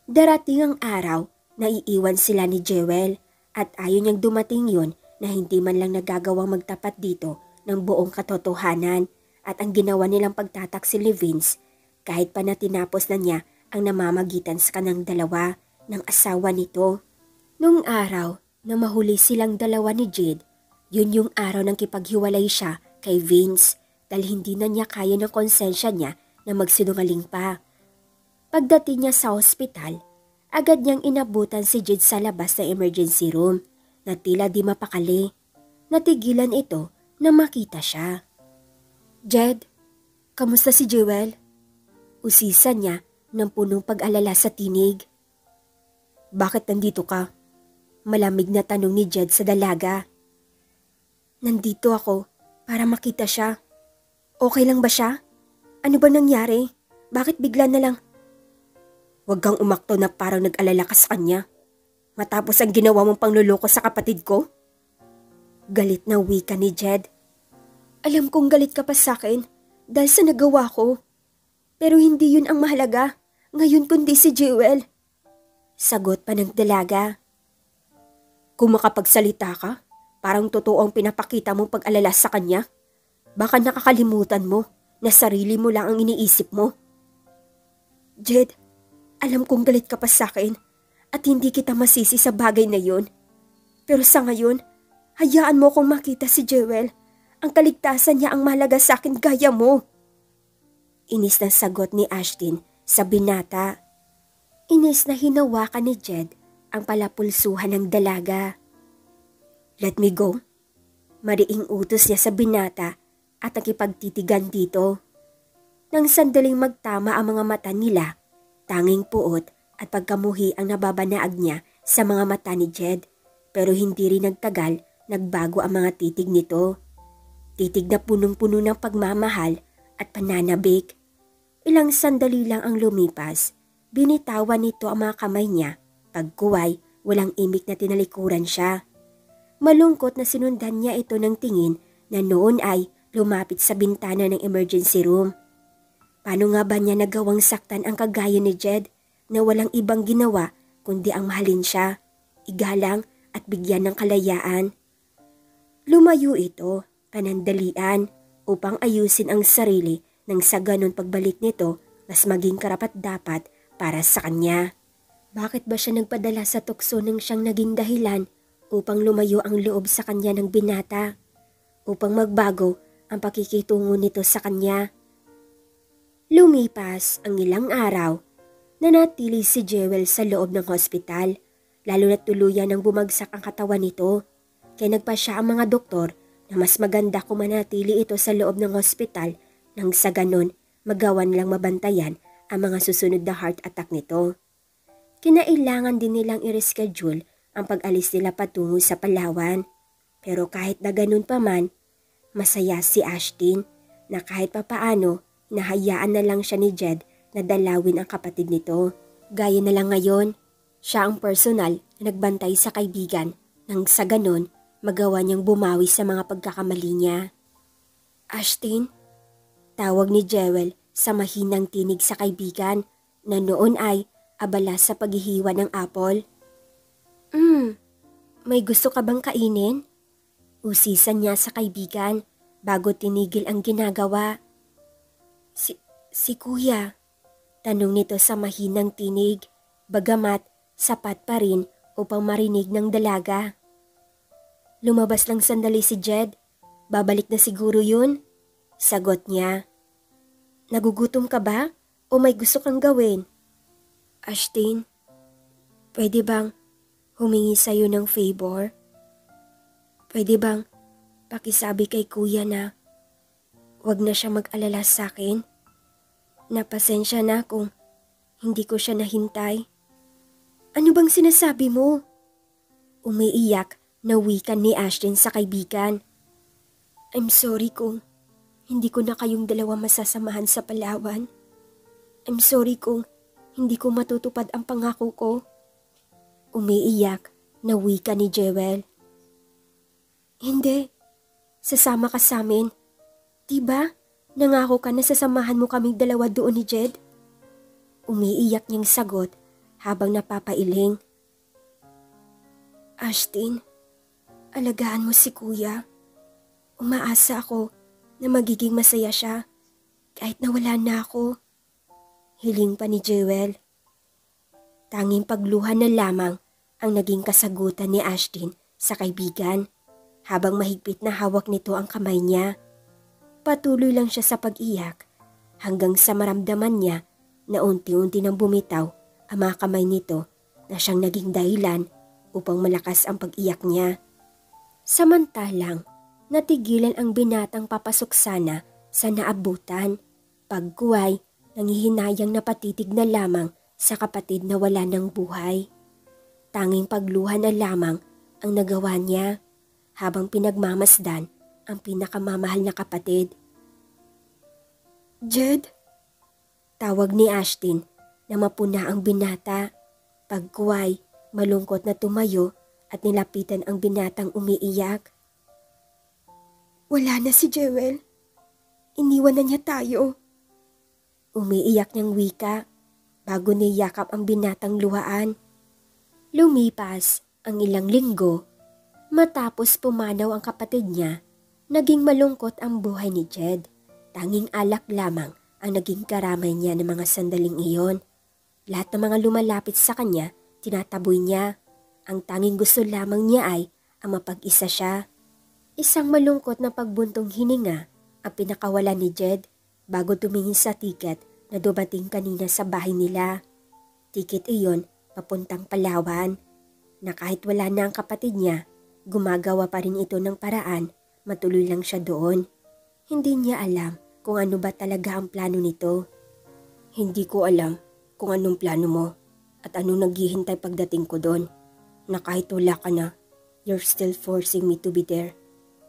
Darating ang araw na iiwan sila ni Jewel at ayaw niyang dumating yon na hindi man lang nagagawang magtapat dito ng buong katotohanan at ang ginawa nilang pagtataksil ni Vince kahit pa na tinapos na niya ang namamagitan sa kanang dalawa ng asawa nito. Nung araw na mahuli silang dalawa ni Jed, yun yung araw ng kipaghiwalay siya kay Vince dahil hindi na niya kaya ng konsensya niya na magsinungaling pa. Pagdating niya sa ospital, agad niyang inabutan si Jed sa labas ng emergency room na tila di mapakali. Natigilan ito na makita siya. Jed, kamusta si Jewel? Usisan niya ng punong pag-alala sa tinig. Bakit nandito ka? Malamig na tanong ni Jed sa dalaga. Nandito ako para makita siya. Okay lang ba siya? Ano ba nangyari? Bakit bigla na lang? Huwag kang umakto na parang nag-alala ka sa kanya. Matapos ang ginawa mong pangluloko sa kapatid ko? Galit na wika ni Jed. Alam kong galit ka pa sa akin dahil sa nagawa ko. Pero hindi yun ang mahalaga. Ngayon kundi si Jewel. Sagot pa ng dalaga. Kung makapagsalita ka, parang totoo ang pinapakita mong pag-alala sa kanya. Baka nakakalimutan mo na sarili mo lang ang iniisip mo. Jed, alam kong galit ka pa sa akin at hindi kita masisi sa bagay na yun. Pero sa ngayon, hayaan mo kong makita si Jewel. Ang kaligtasan niya ang mahalaga sa akin gaya mo. Inis na sagot ni Ashton sa binata. Inis na hinawakan ni Jed ang palapulsuhan ng dalaga. Let me go. Mariing utos niya sa binata at nakipagtitigan dito. Nang sandaling magtama ang mga mata nila, tanging puot at pagkamuhi ang nababanaag niya sa mga mata ni Jed. Pero hindi rin nagtagal, nagbago ang mga titig nito. Titig na punong-puno ng pagmamahal at pananabik. Ilang sandali lang ang lumipas, binitawan nito ang mga kamay niya. Pagkuway, walang imik na tinalikuran siya. Malungkot na sinundan niya ito ng tingin na noon ay lumapit sa bintana ng emergency room. Paano nga ba niya nagawang saktan ang kagaya ni Jed na walang ibang ginawa kundi ang mahalin siya, igalang at bigyan ng kalayaan? Lumayo ito, panandalian, upang ayusin ang sarili nang sa ganon pagbalik nito mas maging karapat-dapat para sa kanya. Bakit ba siya nagpadala sa tukso nang siyang naging dahilan upang lumayo ang loob sa kanya ng binata? Upang magbago ang pakikitungo nito sa kanya. Lumipas ang ilang araw, nanatili si Jewel sa loob ng hospital, lalo na tuluyan nang bumagsak ang katawan nito. Kaya nagpa siya ang mga doktor na mas maganda kung manatili ito sa loob ng hospital nang sa ganon magawan lang mabantayan ang mga susunod na heart attack nito. Kinailangan din nilang i-reschedule ang pag-alis nila patungo sa Palawan. Pero kahit na ganun pa man, masaya si Ashtin na kahit papaano nahayaan na lang siya ni Jed na dalawin ang kapatid nito. Gaya na lang ngayon, siya ang personal na nagbantay sa kaibigan nang sa ganon magawa niyang bumawi sa mga pagkakamali niya. Ashtin, tawag ni Jewel sa mahinang tinig sa kaibigan na noon ay abala sa paghihiwa ng apple. May gusto ka bang kainin? Usisan niya sa kaibigan bago tinigil ang ginagawa. Si kuya, tanong nito sa mahinang tinig, bagamat sapat pa rin upang marinig ng dalaga. Lumabas lang sandali si Jed, babalik na siguro yun. Sagot niya. Nagugutom ka ba o may gusto kang gawin? Ashtin, pwede bang humingi sa'yo ng favor? Pwede bang pakisabi kay kuya na wag na siya mag-alala sa'kin? Napasensya na kung hindi ko siya nahintay. Ano bang sinasabi mo? Umiiyak na wika ni Ashtin sa kaibigan. I'm sorry kung hindi ko na kayong dalawa masasamahan sa Palawan. I'm sorry kung hindi ko matutupad ang pangako ko. Umiiyak na wika ni Jewel. Hindi, sasama ka sa amin. Diba, nangako ka na sasamahan mo kaming dalawa doon ni Jed? Umiiyak niyang sagot habang napapailing. Ashtin, alagaan mo si kuya. Umaasa ako na magiging masaya siya kahit nawala na ako. Hiling pa ni Jewel. Tanging pagluha na lamang ang naging kasagutan ni Ashtin sa kaibigan habang mahigpit na hawak nito ang kamay niya. Patuloy lang siya sa pag-iyak hanggang sa maramdaman niya na unti-unti nang bumitaw ang mga kamay nito na siyang naging dahilan upang malakas ang pag-iyak niya. Samantalang natigilan ang binatang papasok sana sa naabutan. Pagkuway, nangihinayang napatitig na lamang sa kapatid na wala ng buhay. Tanging pagluha na lamang ang nagawa niya habang pinagmamasdan ang pinakamamahal na kapatid. Jed? Tawag ni Ashtin na mapuna ang binata. Pagkuway, malungkot na tumayo at nilapitan ang binatang umiiyak. Wala na si Jewel. Iniwan na niya tayo. Umiiyak niyang wika bago niyakap ang binatang luhaan. Lumipas ang ilang linggo matapos pumanaw ang kapatid niya. Naging malungkot ang buhay ni Jed. Tanging alak lamang ang naging karamay niya ng mga sandaling iyon. Lahat ng mga lumalapit sa kanya, tinataboy niya. Ang tanging gusto lamang niya ay ang mapag-isa siya. Isang malungkot na pagbuntong hininga ang pinakawalan ni Jed bago tumingin sa tiket na dumating kanina sa bahay nila. Tiket iyon papuntang Palawan na kahit wala na ang kapatid niya, gumagawa pa rin ito ng paraan, matuloy lang siya doon. Hindi niya alam kung ano ba talaga ang plano nito. Hindi ko alam kung anong plano mo at anong naghihintay pagdating ko doon. Na kahit wala ka na, you're still forcing me to be there.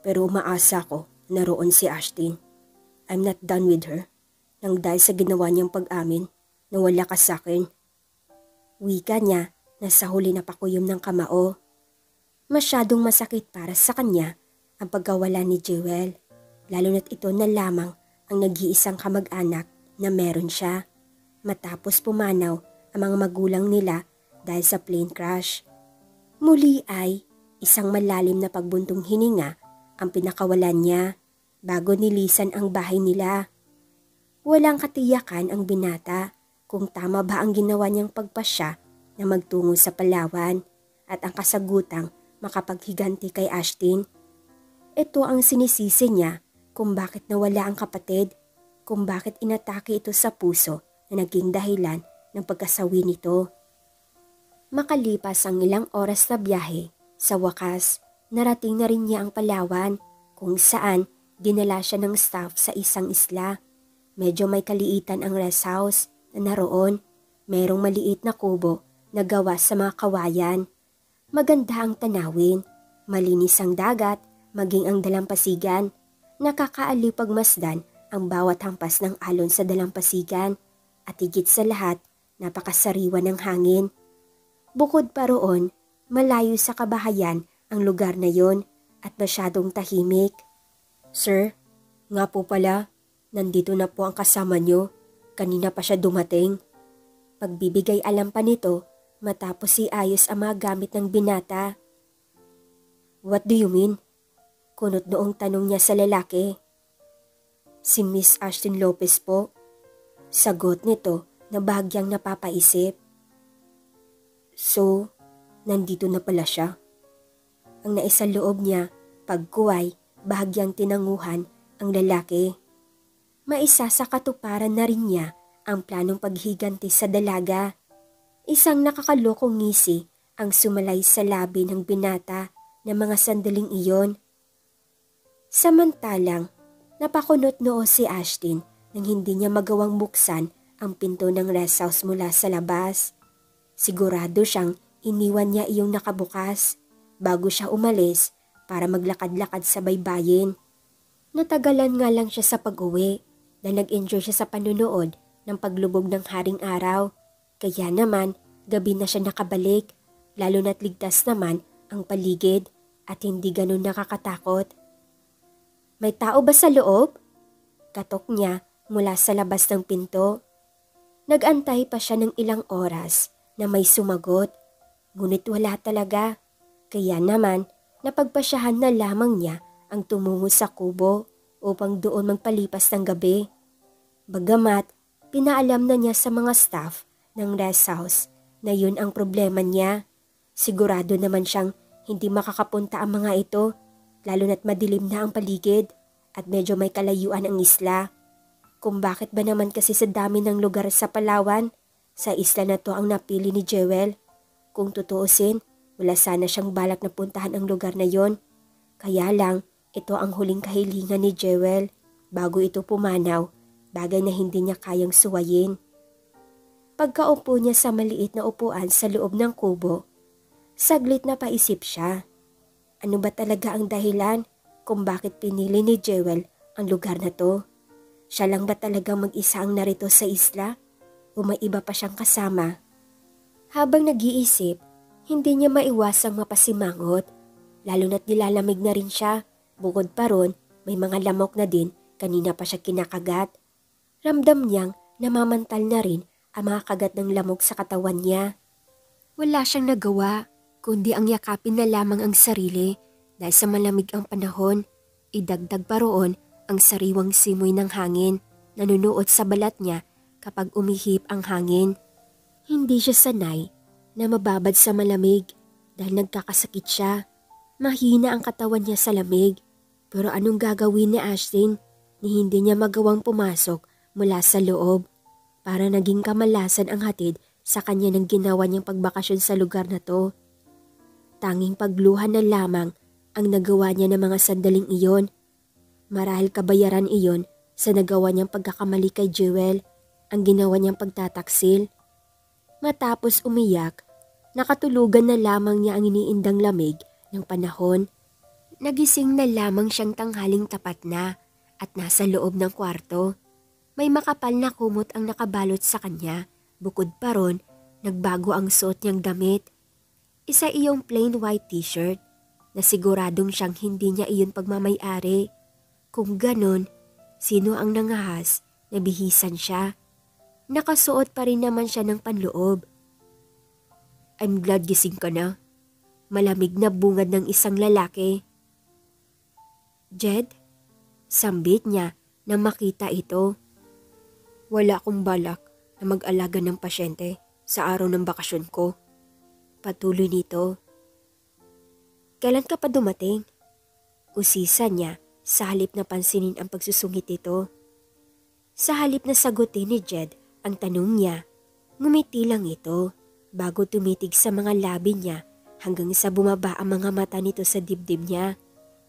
Pero umaasa ko na roon si Ashtin. I'm not done with her nang dahil sa ginawa niyang pag-amin na wala ka sa akin. Wika niya na sa huli na pakuyom ng kamao. Masyadong masakit para sa kanya ang pagkawala ni Jewel, lalo na't ito na lamang ang nag-iisang kamag-anak na meron siya matapos pumanaw ang mga magulang nila dahil sa plane crash. Muli ay isang malalim na pagbuntong hininga ang pinakawalan niya bago nilisan ang bahay nila. Walang katiyakan ang binata kung tama ba ang ginawa niyang pagpasya na magtungo sa Palawan at ang kasagutang makapaghiganti kay Ashtin. Ito ang sinisisi niya kung bakit nawala ang kapatid, kung bakit inatake ito sa puso na naging dahilan ng pagkasawi nito. Makalipas ang ilang oras na biyahe, sa wakas, narating na rin niya ang Palawan kung saan dinala siya ng staff sa isang isla. Medyo may kaliitan ang rest house na naroon. Merong maliit na kubo na gawa sa mga kawayan. Maganda ang tanawin, malinis ang dagat, maging ang dalampasigan. Nakakaaliw pagmasdan ang bawat hampas ng alon sa dalampasigan at higit sa lahat, napakasariwa ng hangin. Bukod pa roon, malayo sa kabahayan ang lugar na yon at masyadong tahimik. Sir, nga po pala, nandito na po ang kasama nyo. Kanina pa siya dumating. Pagbibigay alam pa nito matapos iayos ang mga gamit ng binata. What do you mean? Kunot noong tanong niya sa lalaki. Si Miss Ashton Lopez po. Sagot nito na bahagyang napapaisip. So, nandito na pala siya. Ang naisaloob niya, pagkuway, bahagyang tinanguhan ang lalaki. Maisa sa katuparan na rin niya ang planong paghiganti sa dalaga. Isang nakakalokong ngisi ang sumalay sa labi ng binata na mga sandaling iyon. Samantalang, napakunot noo si Ashton nang hindi niya magawang buksan ang pinto ng rest house mula sa labas. Sigurado siyang iniwan niya iyong nakabukas bago siya umalis para maglakad-lakad sa baybayin. Natagalan nga lang siya sa pag-uwi dahil nag-enjoy siya sa panunood ng paglubog ng haring araw. Kaya naman, gabi na siya nakabalik, lalo na't ligtas naman ang paligid at hindi ganun nakakatakot. May tao ba sa loob? Katok niya mula sa labas ng pinto. Nag-antay pa siya ng ilang oras na may sumagot, ngunit wala talaga. Kaya naman, napagpasyahan na lamang niya ang tumungo sa kubo upang doon magpalipas ng gabi. Bagamat, pinaalam na niya sa mga staff ng rest house na yun ang problema niya. Sigurado naman siyang hindi makakapunta ang mga ito, lalo na't madilim na ang paligid at medyo may kalayuan ang isla. Kung bakit ba naman kasi sa dami ng lugar sa Palawan, sa isla na to ang napili ni Jewel. Kung tutuusin, wala sana siyang balak na puntahan ang lugar na yon. Kaya lang, ito ang huling kahilingan ni Jewel bago ito pumanaw, bagay na hindi niya kayang suwayin. Pagkaupo niya sa maliit na upuan sa loob ng kubo, saglit na paisip siya. Ano ba talaga ang dahilan kung bakit pinili ni Jewel ang lugar na to? Siya lang ba talagang mag-isa ang narito sa isla o may iba pa siyang kasama? Habang nag-iisip, hindi niya maiwasang mapasimangot, lalo na't nilalamig na rin siya. Bukod pa ron, may mga lamok na din, kanina pa siya kinakagat. Ramdam niyang namamantal na rin ang mga kagat ng lamok sa katawan niya. Wala siyang nagawa, kundi ang yakapin na lamang ang sarili dahil sa malamig ang panahon. Idagdag pa roon ang sariwang simoy ng hangin na nanunuot sa balat niya kapag umihip ang hangin. Hindi siya sanay na mababad sa malamig dahil nagkakasakit siya. Mahina ang katawan niya sa lamig. Pero anong gagawin ni Ashton ni hindi niya magawang pumasok mula sa loob? Para naging kamalasan ang hatid sa kanya ng ginawa niyang pagbakasyon sa lugar na to. Tanging pagluha na lamang ang nagawa niya ng mga sandaling iyon. Marahil kabayaran iyon sa nagawa niyang pagkakamali kay Jewel, ang ginawa niyang pagtataksil. Matapos umiyak, nakatulugan na lamang niya ang iniindang lamig ng panahon. Nagising na lamang siyang tanghaling tapat na at nasa loob ng kwarto. May makapal na kumot ang nakabalot sa kanya. Bukod pa ron, nagbago ang suot niyang damit. Isa iyong plain white t-shirt na siguradong siyang hindi niya iyon pagmamay-ari. Kung ganon, sino ang nangahas na bihisan siya? Nakasuot pa rin naman siya ng panloob. I'm glad gising ka na. Malamig na bungad ng isang lalaki. Jed? Sambit niya nang makita ito. Wala akong balak na mag-alaga ng pasyente sa araw ng bakasyon ko. Patuloy nito. Kailan ka pa dumating? Usisa niya sa halip na pansinin ang pagsusungit nito. Sa halip na sagutin ni Jed ang tanong niya, ngumiti lang ito bago tumitig sa mga labi niya hanggang sa bumaba ang mga mata nito sa dibdib niya.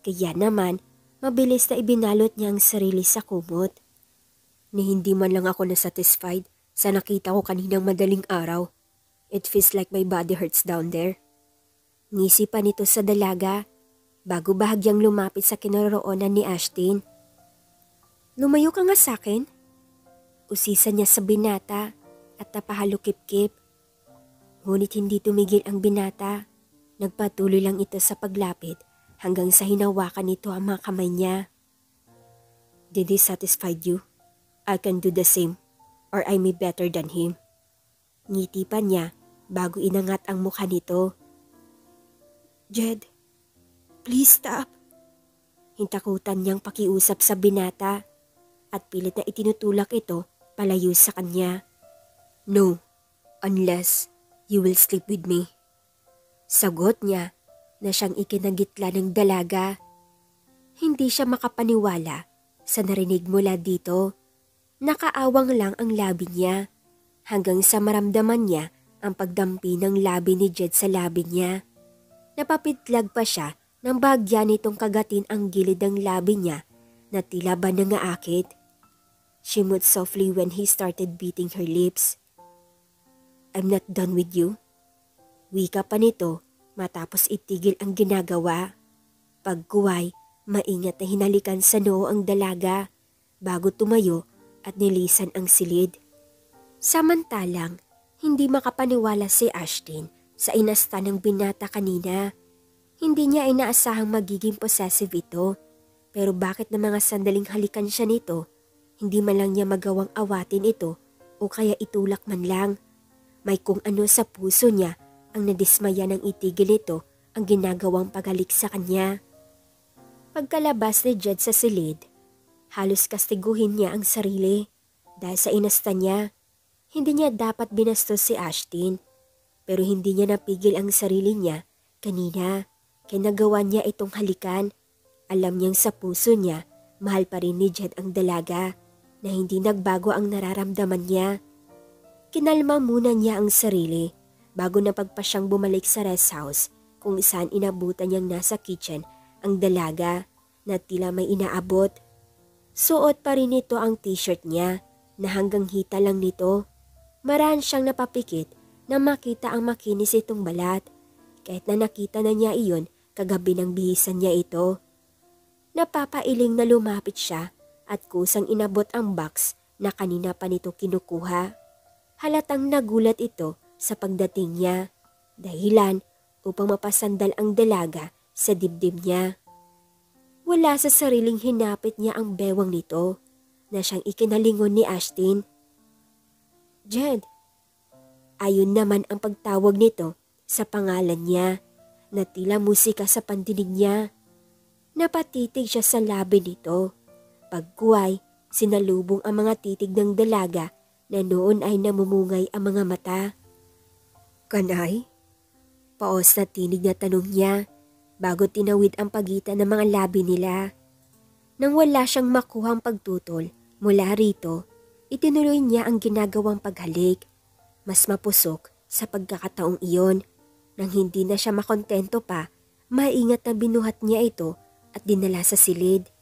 Kaya naman, Mabilis na ibinalot niya ang sarili sa kumot. Ni hindi man lang ako nasatisfied sa nakita ko kaninang madaling araw. It feels like my body hurts down there. Ngisi pa nito sa dalaga bago bahagyang lumapit sa kinaroroonan ni Ashton. Lumayo ka nga sa akin. Usisa niya sa binata at napahalukip-kip. Ngunit hindi tumigil ang binata. Nagpatuloy lang ito sa paglapit hanggang sa hinawakan nito ang mga kamay niya. Did he satisfy you? I can do the same, or I may better than him. Ngiti pa niya bago inangat ang mukha nito. Jed, please stop. Hintakutan niyang pakiusap sa binata at pilit na itinutulak ito palayo sa kanya. No, unless you will sleep with me. Sagot niya na siyang ikinagitla ng dalaga. Hindi siya makapaniwala sa narinig mula dito. Nakaawang lang ang labi niya hanggang sa maramdaman niya ang pagdampi ng labi ni Jed sa labi niya. Napapitlag pa siya nang bahagya nitong kagatin ang gilid ng labi niya na tila ba nangaakit. She moved softly when he started beating her lips. I'm not done with you. Wika pa nito matapos itigil ang ginagawa. Pagkuway, maingat na hinalikan sa noo ang dalaga bago tumayo at nilisan ang silid. Samantalang, hindi makapaniwala si Ashton sa inasta ng binata kanina. Hindi niya inaasahang magiging possessive ito, pero bakit na mga sandaling halikan siya nito, hindi man lang niya magawang awatin ito o kaya itulak man lang. May kung ano sa puso niya ang nadismaya ng itigil ito ang ginagawang paghalik sa kanya. Pagkalabas ni Jed sa silid, halos kastiguhin niya ang sarili dahil sa inasta niya. Hindi niya dapat binastos si Ashton, pero hindi niya napigil ang sarili niya kanina. Kinagawa niya itong halikan. Alam niyang sa puso niya, mahal pa rin ni Jed ang dalaga na hindi nagbago ang nararamdaman niya. Kinalma muna niya ang sarili bago napagpa siyang bumalik sa rest house kung saan inabutan niyang nasa kitchen ang dalaga na tila may inaabot. Suot pa rin nito ang t-shirt niya na hanggang hita lang nito. Maraan siyang napapikit na makita ang makinis itong balat kahit na nakita na niya iyon kagabi nang bihisan niya ito. Napapailing na lumapit siya at kusang inabot ang box na kanina pa nito kinukuha. Halatang nagulat ito sa pagdating niya, dahilan upang mapasandal ang dalaga sa dibdib niya. Wala sa sariling hinapit niya ang bewang nito na siyang ikinalingon ni Ashton. Jed. Ayon naman ang pagtawag nito sa pangalan niya na tila musika sa pandinig niya. Napatitig siya sa labi nito. Pagkuway, sinalubong ang mga titig ng dalaga na noon ay namumungay ang mga mata. Kanay? Paos na tinig na tanong niya bago tinawid ang pagitan ng mga labi nila. Nang wala siyang makuhang pagtutol mula rito, itinuloy niya ang ginagawang paghalik. Mas mapusok sa pagkakataong iyon. Nang hindi na siya makontento pa, maingat na binuhat niya ito at dinala sa silid.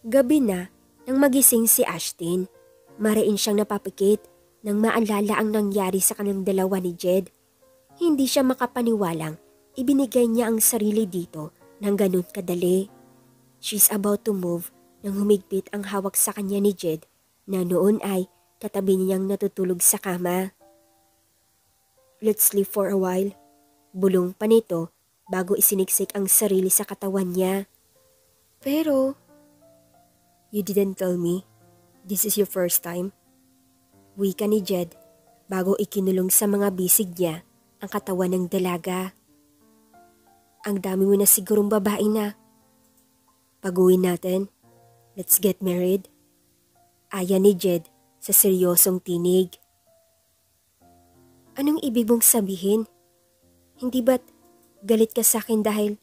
Gabi na nang magising si Ashton. Mariin siyang napapikit nang maalala ang nangyari sa kanilang dalawa ni Jed. Hindi siya makapaniwalang ibinigay niya ang sarili dito ng ganun kadali. She's about to move nang humigpit ang hawak sa kanya ni Jed na noon ay katabi niyang natutulog sa kama. Let's sleep for a while. Bulong pa nito bago isiniksik ang sarili sa katawan niya. Pero, you didn't tell me this is your first time. Wika ni Jed bago ikinulong sa mga bisig niya ang katawan ng dalaga. Ang dami mo na sigurong babae na. Paguin natin. Let's get married. Aya ni Jed sa seryosong tinig. Anong ibig mong sabihin? Hindi ba't galit ka sa akin dahil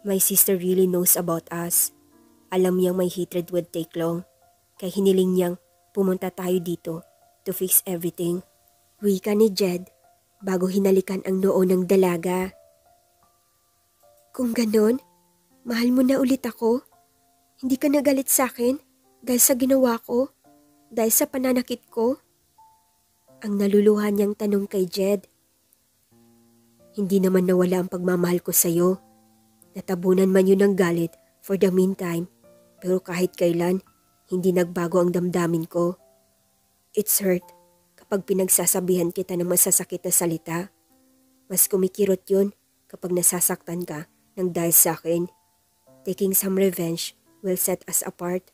my sister really knows about us. Alam niyang my hatred would take long, kaya hiniling niyang pumunta tayo dito to fix everything. Wika ni Jed bago hinalikan ang noo ng dalaga. Kung ganon, Mahal mo na ulit ako? Hindi ka nagalit sa akin dahil sa ginawa ko? Dahil sa pananakit ko? Ang naluluhan niyang tanong kay Jed. Hindi naman nawala ang pagmamahal ko sa'yo. Natabunan man yun ng galit for the meantime, pero kahit kailan, hindi nagbago ang damdamin ko. It's hurt kapag pinagsasabihan kita ng masasakit na salita. Mas kumikirot yun kapag nasasaktan ka ng dahil sa akin. Taking some revenge will set us apart.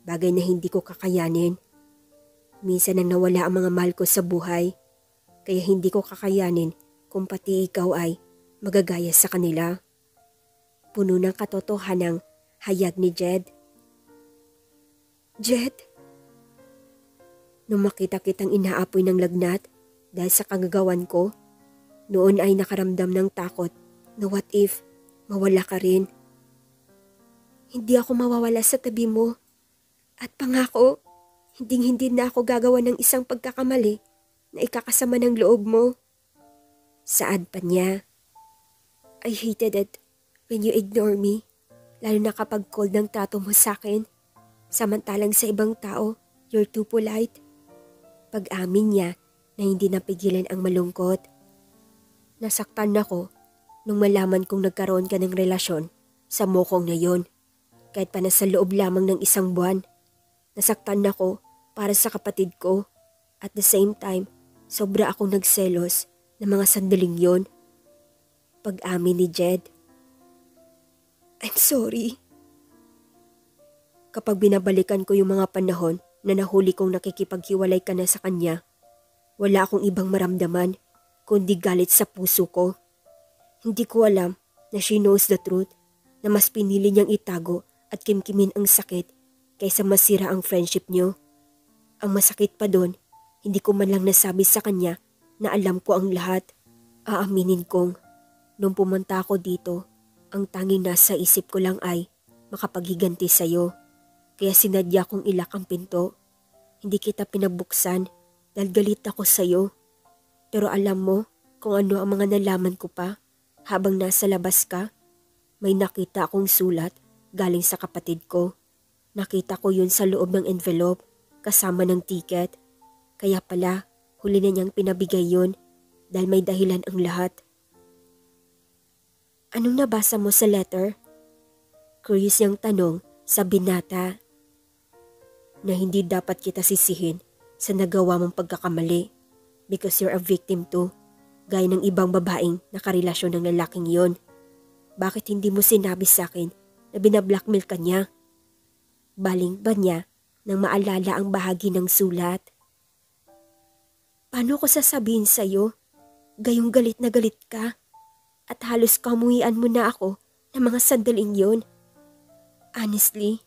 Bagay na hindi ko kakayanin. Minsan nang nawala ang mga mahal ko sa buhay, kaya hindi ko kakayanin kung pati ikaw ay magagaya sa kanila. Puno ng katotohanang hayag ni Jed. Jed? Nung makita kitang inaapoy ng lagnat dahil sa kagagawan ko, noon ay nakaramdam ng takot na what if mawala ka rin. Hindi ako mawawala sa tabi mo. At pangako, hindi na ako gagawa ng isang pagkakamali na ikakasama ng loob mo. Saad pa niya. I hated it when you ignore me, lalo na kapag cold ang trato mo sa akin. Samantalang sa ibang tao, you're too polite. Pag-amin niya na hindi napigilan ang malungkot. Nasaktan ako nung malaman kong nagkaroon ka ng relasyon sa mokong na yon. Kahit pa nasa loob lamang ng isang buwan. Nasaktan ako para sa kapatid ko. At the same time, sobra akong nagselos ng mga sandaling yon. Pag-amin ni Jed. I'm sorry. Kapag binabalikan ko yung mga panahon na nahuli kong nakikipaghiwalay ka na sa kanya, wala akong ibang maramdaman kundi galit sa puso ko. Hindi ko alam na she knows the truth, na mas pinili niyang itago at kimkimin ang sakit kaysa masira ang friendship niyo. Ang masakit pa doon, hindi ko man lang nasabi sa kanya na alam ko ang lahat. Aaminin kong, nung pumunta ako dito, ang tanging nasa isip ko lang ay makapaghiganti sa'yo. Kaya sinadya kong ilak ang pinto. Hindi kita pinabuksan dahil galit ako sa'yo. Pero alam mo kung ano ang mga nalaman ko pa habang nasa labas ka? May nakita akong sulat galing sa kapatid ko. Nakita ko yun sa loob ng envelope kasama ng ticket. Kaya pala huli na niyang pinabigay yun dahil may dahilan ang lahat. Anong nabasa mo sa letter? Curious niyang tanong sa binata. Na hindi dapat kita sisihin sa nagawa mong pagkakamali because you're a victim too, gaya ng ibang babaeng nakarelasyon ng lalaking yon. Bakit hindi mo sinabi sa akin na binablackmail ka niya? Baling ba niya nang maalala ang bahagi ng sulat? Paano ko sasabihin sa'yo? Gayong galit na galit ka at halos kamuhian mo na ako ng mga sandaling yon. Honestly,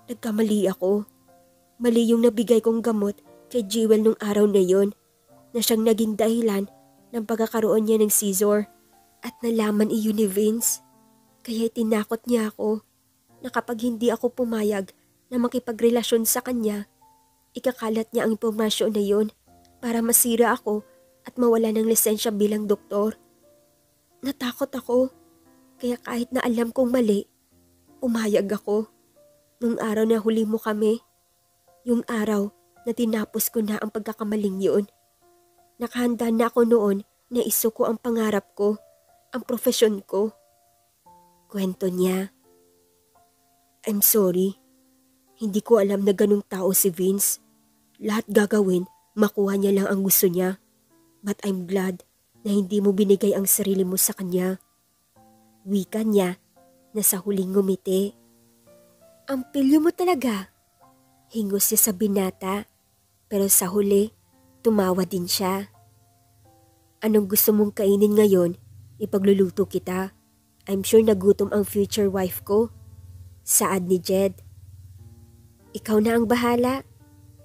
nagkamali ako. Mali yung nabigay kong gamot kay Jewel nung araw na yon na siyang naging dahilan ng pagkakaroon niya ng seizure at nalaman iyon ni Vince. Kaya tinakot niya ako na kapag hindi ako pumayag na makipagrelasyon sa kanya, ikakalat niya ang impormasyon na yon para masira ako at mawala ng lisensya bilang doktor. Natakot ako, kaya kahit na alam kong mali, umayag ako. Nung araw na huli mo kami, yung araw na tinapos ko na ang pagkakamaling yun. Nakahanda na ako noon na isuko ang pangarap ko, ang profesyon ko. Kwento niya. I'm sorry. Hindi ko alam na ganung tao si Vince. Lahat gagawin, makuha niya lang ang gusto niya. But I'm glad na hindi mo binigay ang sarili mo sa kanya. Wika niya na sa huling ngumiti. Ang pilyo mo talaga. Hingos niya sa binata, pero sa huli, tumawa din siya. Anong gusto mong kainin ngayon? Ipagluluto kita. I'm sure nagutom ang future wife ko. Saad ni Jed. Ikaw na ang bahala.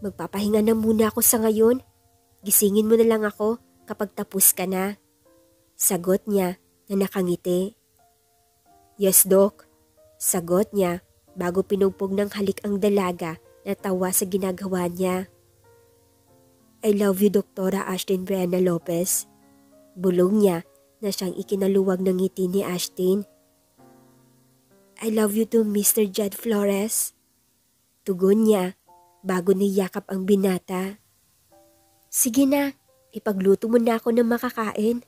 Magpapahinga na muna ako sa ngayon. Gisingin mo na lang ako kapag tapos ka na. Sagot niya na nakangiti. Yes, Doc. Sagot niya bago pinupog ng halik ang dalaga. Natawa sa ginagawa niya. I love you, Doktora Ashton Breana Lopez. Bulong niya na siyang ikinaluwag ng ngiti ni Ashton. I love you too, Mr. Jed Flores. Tugon niya bago niyakap ang binata. Sige na, ipagluto mo na ako ng makakain.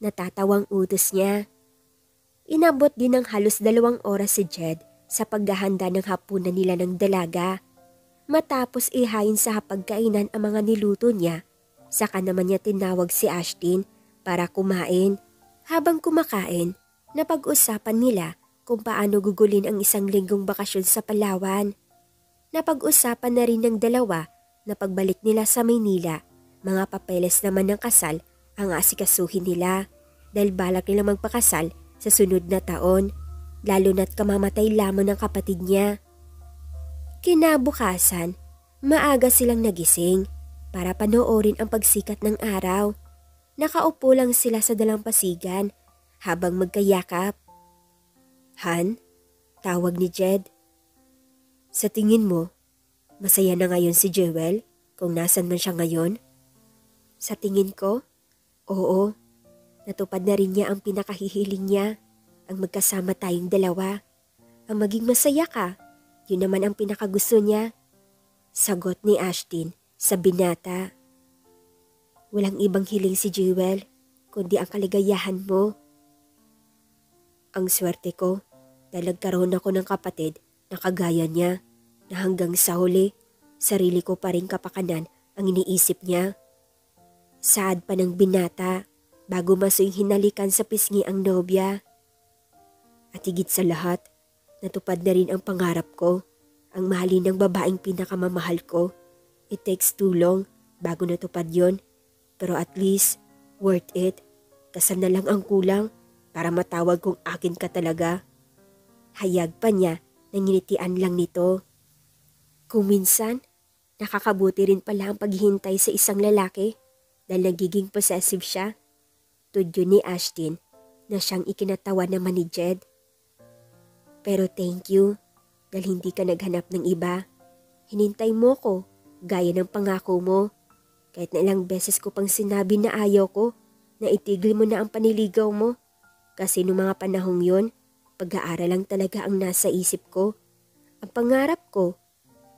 Natatawang utos niya. Inabot din ng halos 2 oras si Jed sa paghahanda ng hapunan nila ng dalaga. Matapos ihain sa hapagkainan ang mga niluto niya, saka naman niya tinawag si Ashtin para kumain. Habang kumakain, napag-usapan nila kung paano gugulin ang 1 linggong bakasyon sa Palawan. Napag-usapan na rin ng dalawa na pagbalik nila sa Maynila, mga papeles naman ng kasal ang asikasuhin nila dahil balak nila magpakasal sa sunod na taon, lalo na't kamamatay lamang ng kapatid niya. Kinabukasan, maaga silang nagising para panoorin ang pagsikat ng araw. Nakaupo lang sila sa dalampasigan habang magkayakap. Han, tawag ni Jed. Sa tingin mo, masaya na ngayon si Jewel kung nasan man siya ngayon? Sa tingin ko, oo. Natupad na rin niya ang pinakahihiling niya, ang magkasama tayong dalawa. Ang maging masaya ka, yun naman ang pinakagusto niya. Sagot ni Ashtin sa binata. Walang ibang hiling si Jewel, kundi ang kaligayahan mo. Ang swerte ko dahil nagkaroon ako ng kapatid na kagaya niya na hanggang sa huli, sarili ko pa rin kapakanan ang iniisip niya. Saad pa ng binata bago masuyong hinalikan sa pisngi ang nobya. At higit sa lahat, natupad na rin ang pangarap ko, ang mahalin ng babaeng pinakamamahal ko. It takes too long bago natupad yon, pero at least worth it. Kasal na lang ang kulang para matawag kong akin ka talaga. Hayag pa niya na nginitian lang nito. Kung minsan, nakakabuti rin pala ang paghihintay sa isang lalaki dahil nagiging possessive siya. Tudyo ni Ashtin na siyang ikinatawa naman ni Jed. Pero thank you dahil hindi ka naghanap ng iba. Hinintay mo ko gaya ng pangako mo. Kahit na ilang beses ko pang sinabi na ayaw ko, na itigil mo na ang paniligaw mo. Kasi noong mga panahong yon, pag-aaral lang talaga ang nasa isip ko. Ang pangarap ko,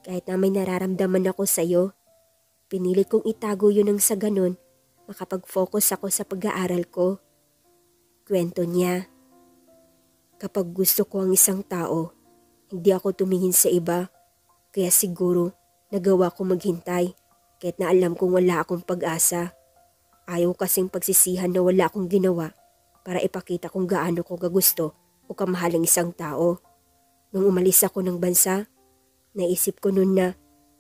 kahit na may nararamdaman ako sa'yo, pinilit kong itago yun ng sa ganun, makapag-focus ako sa pag-aaral ko. Kwento niya. Kapag gusto ko ang isang tao, hindi ako tumingin sa iba. Kaya siguro nagawa ko maghintay kahit na alam kong wala akong pag-asa. Ayaw kasing pagsisihan na wala akong ginawa para ipakita kung gaano ko kagusto o kamahal ang isang tao. Nung umalis ako ng bansa, naisip ko noon na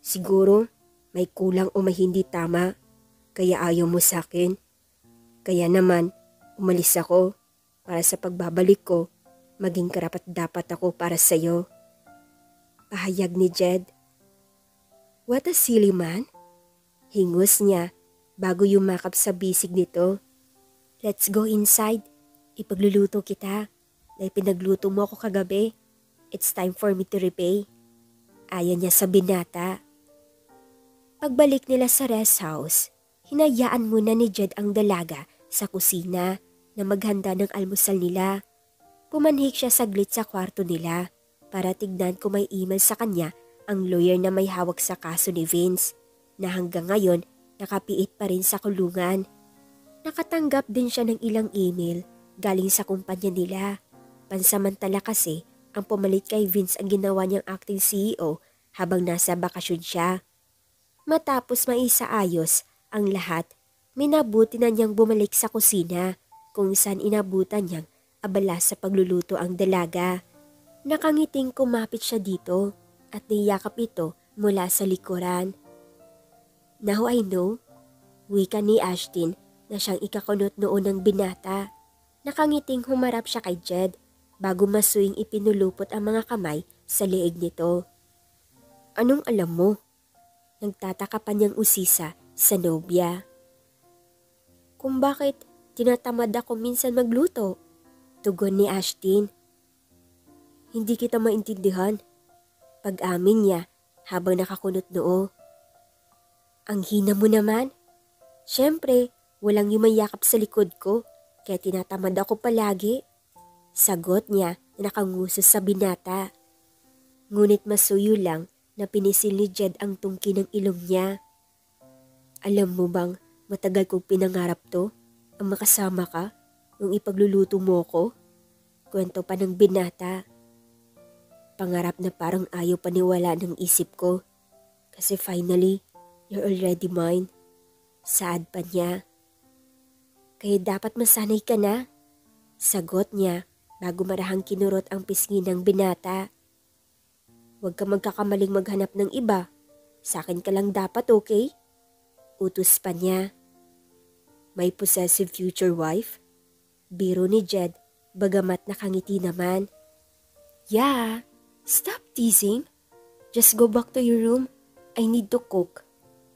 siguro may kulang o may hindi tama kaya ayaw mo sa akin. Kaya naman umalis ako para sa pagbabalik ko maging karapat-dapat ako para sa'yo. Pahayag ni Jed. What a silly man. Hingos niya bago yumakap sa bisig nito. Let's go inside. Ipagluluto kita. Dahil pinagluto mo ako kagabi. It's time for me to repay. Ayon niya sa binata. Pagbalik nila sa rest house, hinayaan muna ni Jed ang dalaga sa kusina na maghanda ng almusal nila. Pumanhik siya saglit sa kwarto nila para tignan kung may email sa kanya ang lawyer na may hawak sa kaso ni Vince na hanggang ngayon nakapiit pa rin sa kulungan. Nakatanggap din siya ng ilang email galing sa kumpanya nila. Pansamantala kasi ang pumalit kay Vince ang ginawa niyang acting CEO habang nasa bakasyon siya. Matapos maisaayos ang lahat, minabuti na niyang bumalik sa kusina kung saan inabutan niyang abala sa pagluluto ang dalaga. Nakangiting kumapit siya dito at niyakap ito mula sa likuran. Now I know, wika ni Ashtin na siyang ikakunot noon ng binata. Nakangiting humarap siya kay Jed bago masuying ipinulupot ang mga kamay sa leeg nito. Anong alam mo? Nagtataka pa niyang usisa sa nobya. Kung bakit tinatamad ako minsan magluto, tugon ni Ashtin. Hindi kita maintindihan. Pag-amin niya habang nakakunot noo. Ang hina mo naman. Siyempre, walang yumayakap sa likod ko kaya tinatamad ako palagi. Sagot niya na nakanguso sa binata. Ngunit masuyo lang na pinisil ni Jed ang tungki ng ilong niya. Alam mo bang matagal kong pinangarap to, ang makasama ka, nung ipagluluto mo ko? Kwento pa ng binata. Pangarap na parang ayaw paniwala ng isip ko. Kasi finally, you're already mine. Saad pa niya. Kaya dapat masanay ka na. Sagot niya bago marahang kinurot ang pisngi ng binata. Huwag ka magkakamaling maghanap ng iba. Sa akin ka lang dapat, okay? Utos pa niya. May possessive future wife? Biro ni Jed, bagamat nakangiti naman. Yeah, stop teasing. Just go back to your room. I need to cook.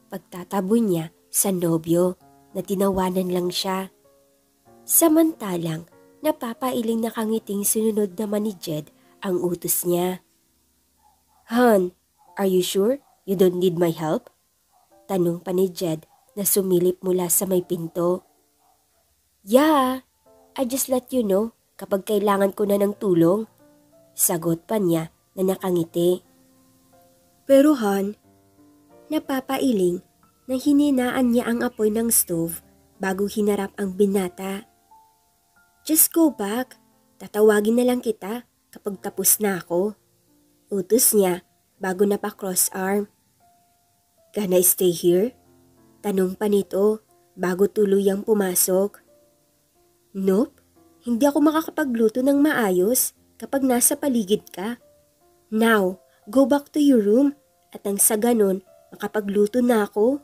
Pagtataboy niya sa nobyo na tinawanan lang siya. Samantalang napapailing nakangiting sinunod naman ni Jed ang utos niya. Han, are you sure you don't need my help? Tanong pa ni Jed na sumilip mula sa may pinto. Yeah, I just let you know kapag kailangan ko na ng tulong. Sagot pa niya na nakangiti. Pero Han, napapailing na hininaan niya ang apoy ng stove bago hinarap ang binata. Just go back. Tatawagin na lang kita kapag tapos na ako. Utos niya bago napakross arm. Can I stay here? Tanong pa nito bago tuluyang pumasok. Nope, hindi ako makakapagluto ng maayos kapag nasa paligid ka. Now, go back to your room at nang sa ganon makapagluto na ako.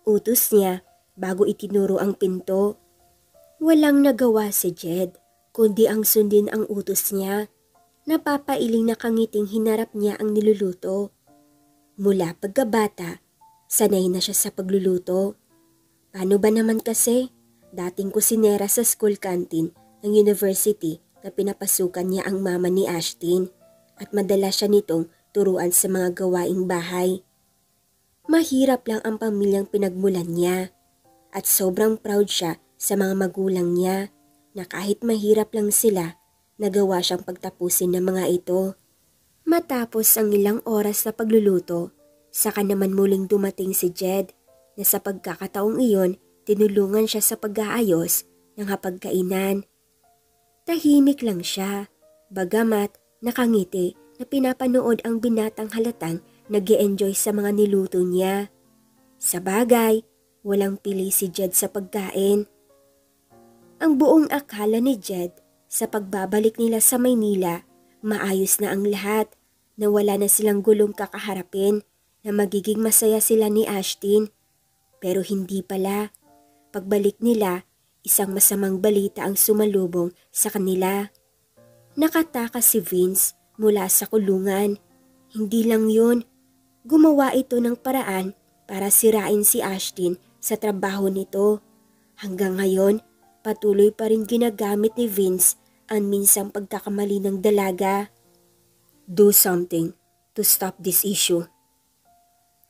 Utos niya bago itinuro ang pinto. Walang nagawa si Jed kundi ang sundin ang utos niya. Napapailing nakangiting hinarap niya ang niluluto. Mula pagkabata, sanay na siya sa pagluluto. Paano ba naman kasi? Dating kusinera sa school canteen ng university na pinapasukan niya ang mama ni Ashtin at madalas siya nitong turuan sa mga gawaing bahay. Mahirap lang ang pamilyang pinagmulan niya at sobrang proud siya sa mga magulang niya na kahit mahirap lang sila, nagawa siyang pagtapusin ng mga ito. Matapos ang ilang oras na pagluluto, saka naman muling dumating si Jed na sa pagkakataong iyon tinulungan siya sa pag-aayos ng hapagkainan. Tahimik lang siya, bagamat nakangiti na pinapanood ang binatang halatang nag-e-enjoy sa mga niluto niya. Sa bagay, walang pili si Jed sa pagkain. Ang buong akala ni Jed sa pagbabalik nila sa Maynila, maayos na ang lahat, na wala na silang gulong kakaharapin, na magiging masaya sila ni Ashtin. Pero hindi pala. Pagbalik nila, isang masamang balita ang sumalubong sa kanila. Nakatakas si Vince mula sa kulungan. Hindi lang yun, gumawa ito ng paraan para sirain si Ashtin sa trabaho nito. Hanggang ngayon, patuloy pa rin ginagamit ni Vince ang minsang pagkakamali ng dalaga. Do something to stop this issue.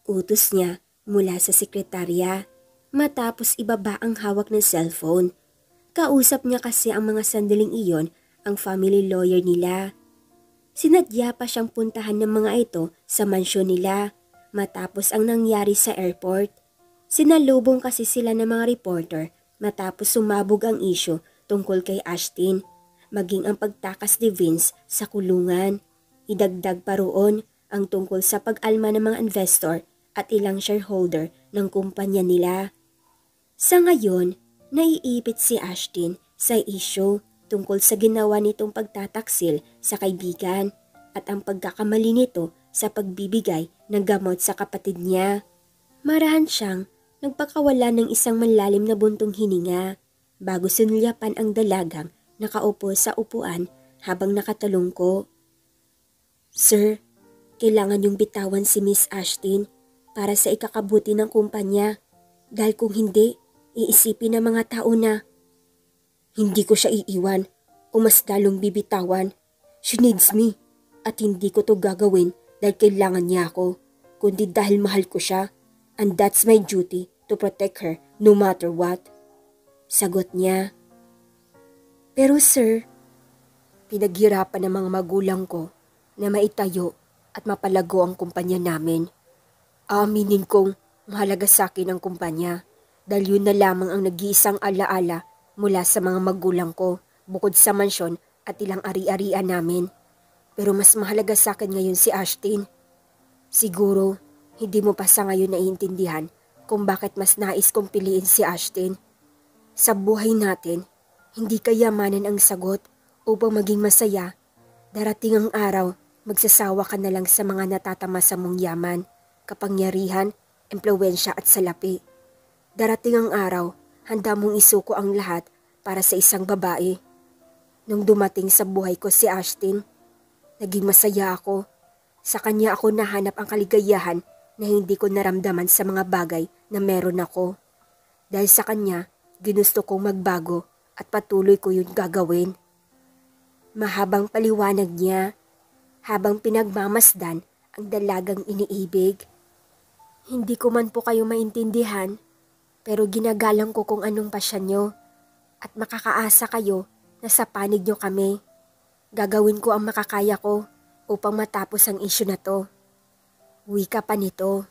Utos niya mula sa sekretarya matapos ibaba ang hawak ng cellphone. Kausap niya kasi ang mga sandaling iyon ang family lawyer nila. Sinadya pa siyang puntahan ng mga ito sa mansyon nila matapos ang nangyari sa airport. Sinalubong kasi sila ng mga reporter matapos sumabog ang issue tungkol kay Ashtin, maging ang pagtakas ni Vince sa kulungan. Idagdag pa roon ang tungkol sa pag-alma ng mga investor at ilang shareholder ng kumpanya nila. Sa ngayon, naiipit si Ashtin sa issue tungkol sa ginawa nitong pagtataksil sa kaibigan at ang pagkakamali nito sa pagbibigay ng gamot sa kapatid niya. Marahan siyang nagpakawala ng isang malalim na buntong hininga bago sinulyapan ang dalagang nakaupo sa upuan habang nakatalungko. Sir, kailangan niyong bitawan si Miss Ashtin para sa ikakabuti ng kumpanya dahil kung hindi, iisipin ng mga tao na hindi ko siya iiwan o mas lalong bibitawan. She needs me at hindi ko to gagawin dahil kailangan niya ako, kundi dahil mahal ko siya. And that's my duty to protect her no matter what. Sagot niya. Pero sir, Pinaghirapan ng mga magulang ko na maitayo at mapalago ang kumpanya namin. Aaminin kong mahalaga sa akin ang kumpanya dahil yun na lamang ang nag-iisang alaala mula sa mga magulang ko bukod sa mansyon at ilang ari-arian namin. Pero mas mahalaga sa akin ngayon si Ashtin. Siguro, hindi mo pa sa ngayon naiintindihan kung bakit mas nais kong piliin si Ashtin. Sa buhay natin, hindi kayamanan ang sagot upang maging masaya. Darating ang araw, magsasawa ka na lang sa mga natatamasa mong yaman, kapangyarihan, impluwensya at salapi. Darating ang araw, handa mong isuko ang lahat para sa isang babae. Nung dumating sa buhay ko si Ashtin, naging masaya ako. Sa kanya ako nahanap ang kaligayahan na hindi ko naramdaman sa mga bagay na meron ako. Dahil sa kanya, ginusto kong magbago at patuloy ko yun gagawin. Mahabang paliwanag niya, habang pinagmamasdan ang dalagang iniibig. Hindi ko man po kayo maintindihan, pero ginagalang ko kung anong pasya nyo at makakaasa kayo na sa panig nyo kami. Gagawin ko ang makakaya ko upang matapos ang isyu na to. Wika pa nito.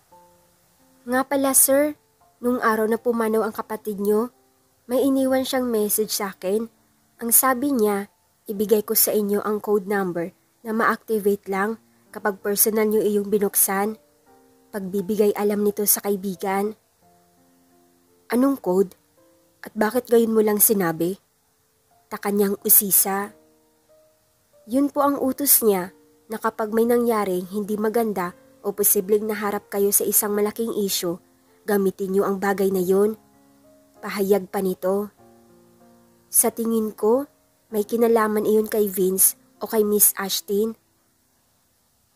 Nga pala sir, nung araw na pumanaw ang kapatid nyo, may iniwan siyang message sa akin. Ang sabi niya, ibigay ko sa inyo ang code number na ma-activate lang kapag personal nyo iyong binuksan. Pagbibigay alam nito sa kaibigan. Anong code? At bakit gayon mo lang sinabi? Takanyang usisa. Yun po ang utos niya na kapag may nangyaring hindi maganda o posibleng naharap kayo sa isang malaking isyu, gamitin niyo ang bagay na yun. Pahayag pa nito. Sa tingin ko, may kinalaman iyon kay Vince o kay Miss Ashtin.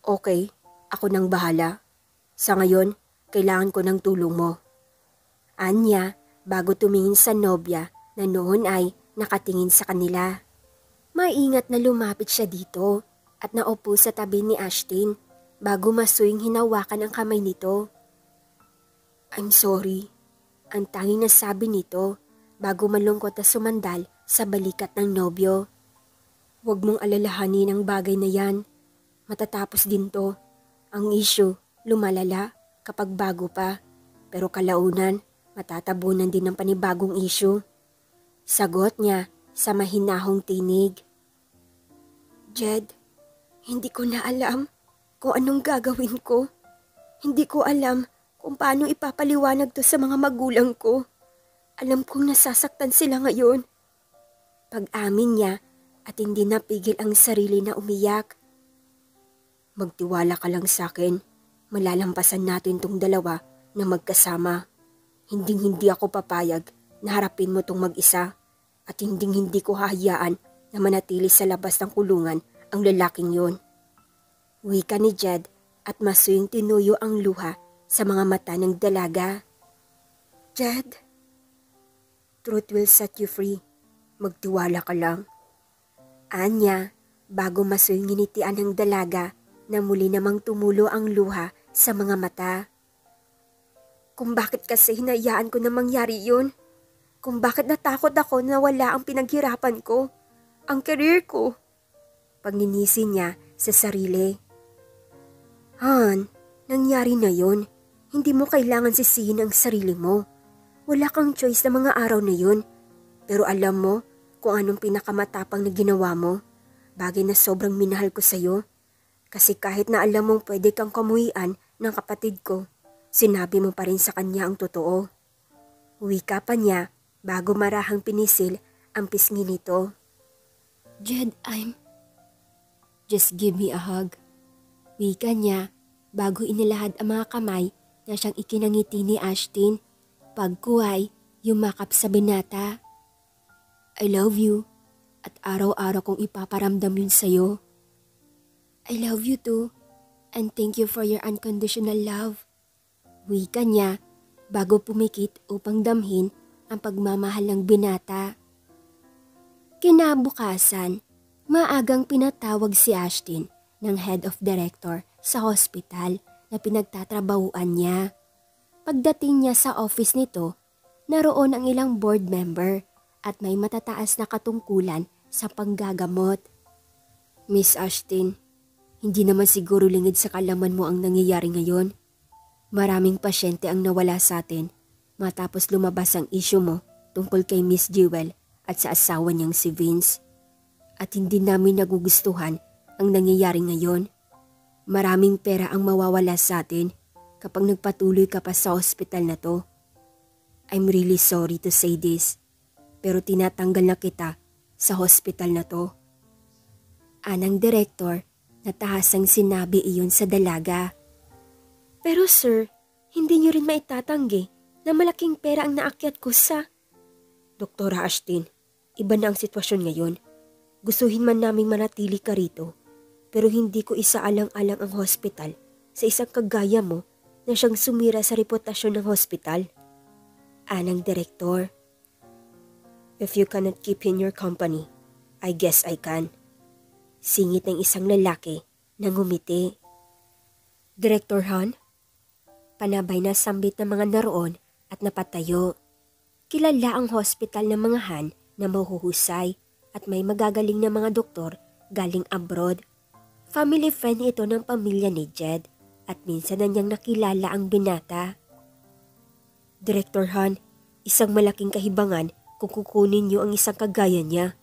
Okay, ako nang bahala. Sa ngayon, kailangan ko ng tulong mo. Anya, bago tumingin sa nobya na noon ay nakatingin sa kanila. Maingat na lumapit siya dito at naupo sa tabi ni Ashtin bago masuing hinawakan ang kamay nito. I'm sorry, ang tanging nasabi nito bago malungkot na sumandal sa balikat ng nobyo. Huwag mong alalahanin ang bagay na yan. Matatapos din to. Ang issue, lumalala kapag bago pa, pero kalaunan, matatabunan din ng panibagong issue. Sagot niya sa mahinahong tinig. Jed, hindi ko na alam kung anong gagawin ko. Hindi ko alam kung paano ipapaliwanag to sa mga magulang ko. Alam kong nasasaktan sila ngayon. Pag-amin niya at hindi napigil ang sarili na umiyak. Magtiwala ka lang sa akin. Malalampasan natin tong dalawa na magkasama. Hinding-hindi ako papayag na harapin mo tong mag-isa. At hinding-hindi ko hahayaan na manatili sa labas ng kulungan ang lalaking yon. Wika ni Jed at masuyong tinuyo ang luha sa mga mata ng dalaga. Jed, truth will set you free. Magtiwala ka lang. Anya, bago masuyong nginitian ng dalaga na muli namang tumulo ang luha sa mga mata. Kung bakit kasi hinayaan ko na mangyari yun? Kung bakit natakot ako na wala ang pinaghirapan ko, ang career ko. Panginisin niya sa sarili. Han, nangyari na yun. Hindi mo kailangan sisihin ang sarili mo. Wala kang choice na mga araw na yun. Pero alam mo kung anong pinakamatapang na ginawa mo. Bagay na sobrang minahal ko sa'yo. Kasi kahit na alam mong pwede kang kamuhian ng kapatid ko, sinabi mo pa rin sa kanya ang totoo. Wika pa niya bago marahang pinisil ang pisngi nito. Jed, Just give me a hug. Wika niya bago inilahad ang mga kamay na siyang ikinangiti ni Ashtin. Pagkuhay, yumakap sa binata. I love you at araw-araw kong ipaparamdam yun sa'yo. I love you too and thank you for your unconditional love. Wika niya bago pumikit upang damhin ang pagmamahal ng binata. Kinabukasan, maagang pinatawag si Ashtin ng head of director sa hospital na pinagtatrabahuan niya. Pagdating niya sa office nito, naroon ang ilang board member at may matataas na katungkulan sa panggagamot. Miss Ashton, hindi naman siguro lingid sa kalaman mo ang nangyayari ngayon. Maraming pasyente ang nawala sa atin matapos lumabas ang issue mo tungkol kay Miss Jewel at sa asawa niyang si Vince. At hindi namin nagugustuhan ang nangyayari ngayon. Maraming pera ang mawawala sa atin kapag nagpatuloy ka pa sa ospital na to. I'm really sorry to say this, pero tinatanggal na kita sa hospital na to. Anang direktor na tahasang sinabi iyon sa dalaga. Pero sir, hindi niyo rin maitatanggi na malaking pera ang naakyat ko sa... Doktora Ashton, iba na ang sitwasyon ngayon. Gustuhin man naming manatili ka rito, pero hindi ko isaalang-alang ang hospital sa isang kagaya mo na siyang sumira sa reputasyon ng hospital. Anang direktor. If you cannot keep in your company, I guess I can. Singit ng isang lalaki na ngumiti. Director Han? Panabay na sambit ng mga naroon at napatayo. Kilala ang hospital ng mga Han na mahuhusay at may magagaling na mga doktor galing abroad. Family friend ito ng pamilya ni Jed at minsan na niyang nakilala ang binata. Director Han, isang malaking kahibangan kung kukunin niyo ang isang kagaya niya.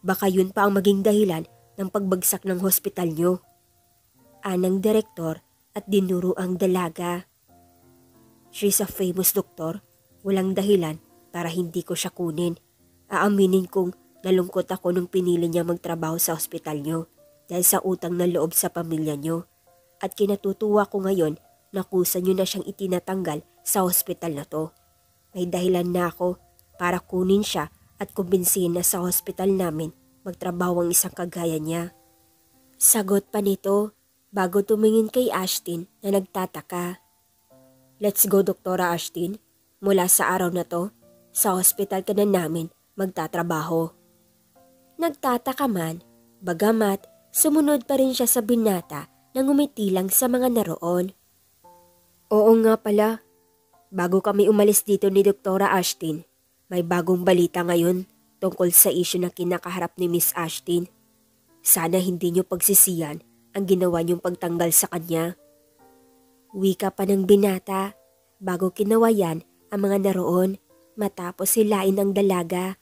Baka yun pa ang maging dahilan ng pagbagsak ng hospital niyo. Anang direktor at dinuro ang dalaga. She's a famous doktor. Walang dahilan para hindi ko siya kunin. Aaminin kong nalungkot ako nung pinili niya magtrabaho sa ospital niyo dahil sa utang na loob sa pamilya niyo. At kinatutuwa ko ngayon na kusa niyo na siyang itinatanggal sa ospital na to. May dahilan na ako para kunin siya at kumbinsihin na sa ospital namin magtrabaho ang isang kagaya niya. Sagot pa nito bago tumingin kay Ashton na nagtataka. Let's go, Doktora Ashton. Mula sa araw na to, sa ospital ka na namin magtatrabaho. Nagtataka man, bagamat sumunod pa rin siya sa binata na ngumiti lang sa mga naroon. Oo nga pala, bago kami umalis dito ni Doktora Ashton, may bagong balita ngayon tungkol sa issue na kinakaharap ni Miss Ashton. Sana hindi niyo pagsisiyan ang ginawa niyong pagtanggal sa kanya. Wika pa ng binata bago kinawayan ang mga naroon matapos hilain ang dalaga.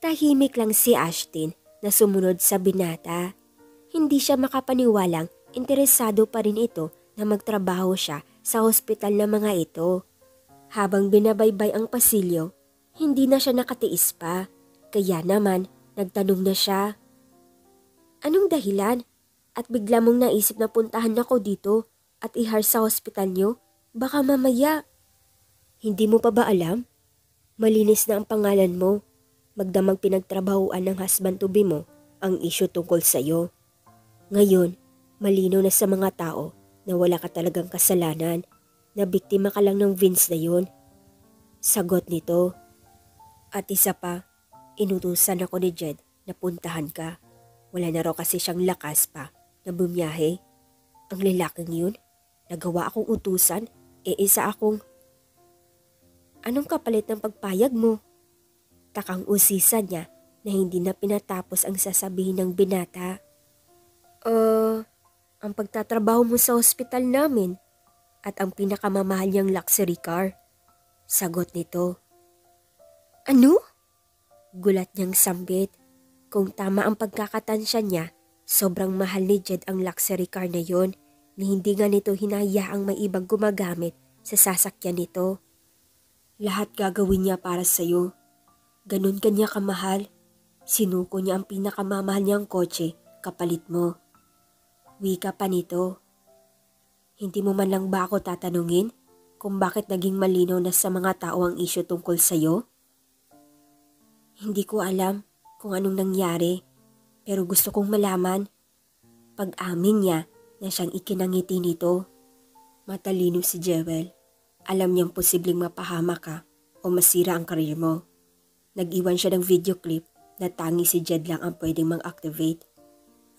Tahimik lang si Ashton na sumunod sa binata. Hindi siya makapaniwalang interesado pa rin ito na magtrabaho siya sa hospital ng mga ito. Habang binabaybay ang pasilyo, hindi na siya nakatiis pa. Kaya naman, nagtanong na siya. Anong dahilan? At bigla mong naisip na puntahan ako dito at ihar sa hospital niyo? Baka mamaya. Hindi mo pa ba alam? Malinis na ang pangalan mo. Magdamag pinagtrabahuan ng husband-to-be mo ang issue tungkol sa'yo. Ngayon, malinaw na sa mga tao na wala ka talagang kasalanan, na biktima ka lang ng Vince na yun. Sagot nito. At isa pa, inutusan ako ni Jed na puntahan ka. Wala na raw kasi siyang lakas pa na bumiyahe. Ang lalaking yun, nagawa akong utusan, isa akong... Anong kapalit ng pagpayag mo? Takang usisa niya na hindi na pinatapos ang sasabihin ng binata. Ang pagtatrabaho mo sa ospital namin at ang pinakamamahal niyang luxury car. Sagot nito. Ano? Gulat niyang sambit. Kung tama ang pagkakatansya niya, sobrang mahal ni Jed ang luxury car na yon ni hindi nga nito hinahayaang may ibang gumagamit sa sasakyan nito. Lahat gagawin niya para sa'yo. Ganun kanya kamahal. Sinuko niya ang pinakamamahal niyang kotse kapalit mo. Wika pa nito. Hindi mo man lang ba ako tatanungin kung bakit naging malinaw na sa mga tao ang issue tungkol sa'yo? Hindi ko alam kung anong nangyari, pero gusto kong malaman. Pag-amin niya na siyang ikinangiti nito. Matalino si Jewel. Alam niyang posibleng mapahama ka o masira ang karir mo. Nag-iwan siya ng video clip na tangi si Jed lang ang pwedeng mang-activate.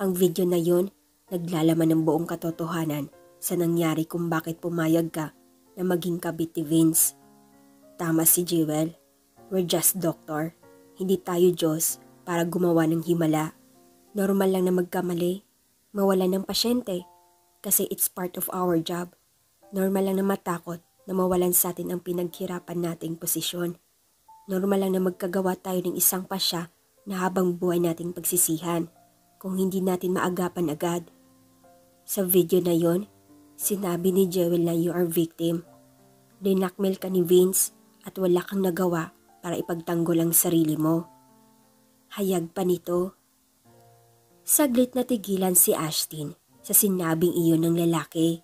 Ang video na yon naglalaman ng buong katotohanan sa nangyari kung bakit pumayag ka na maging kabit ni Vince. Tama si Jewel. We're just doctor. Hindi tayo Diyos para gumawa ng himala. Normal lang na magkamali, mawalan ng pasyente, kasi it's part of our job. Normal lang na matakot na mawalan sa atin ang pinaghirapan nating posisyon. Normal lang na magkagawa tayo ng isang pasya na habang buhay nating pagsisihan kung hindi natin maagapan agad. Sa video na yon, sinabi ni Jewel na you are victim. Dinakmil ka ni Vince at wala kang nagawa para ipagtanggol ang sarili mo. Hayag pa nito. Saglit na tigilan si Ashtin sa sinabing iyon ng lalaki.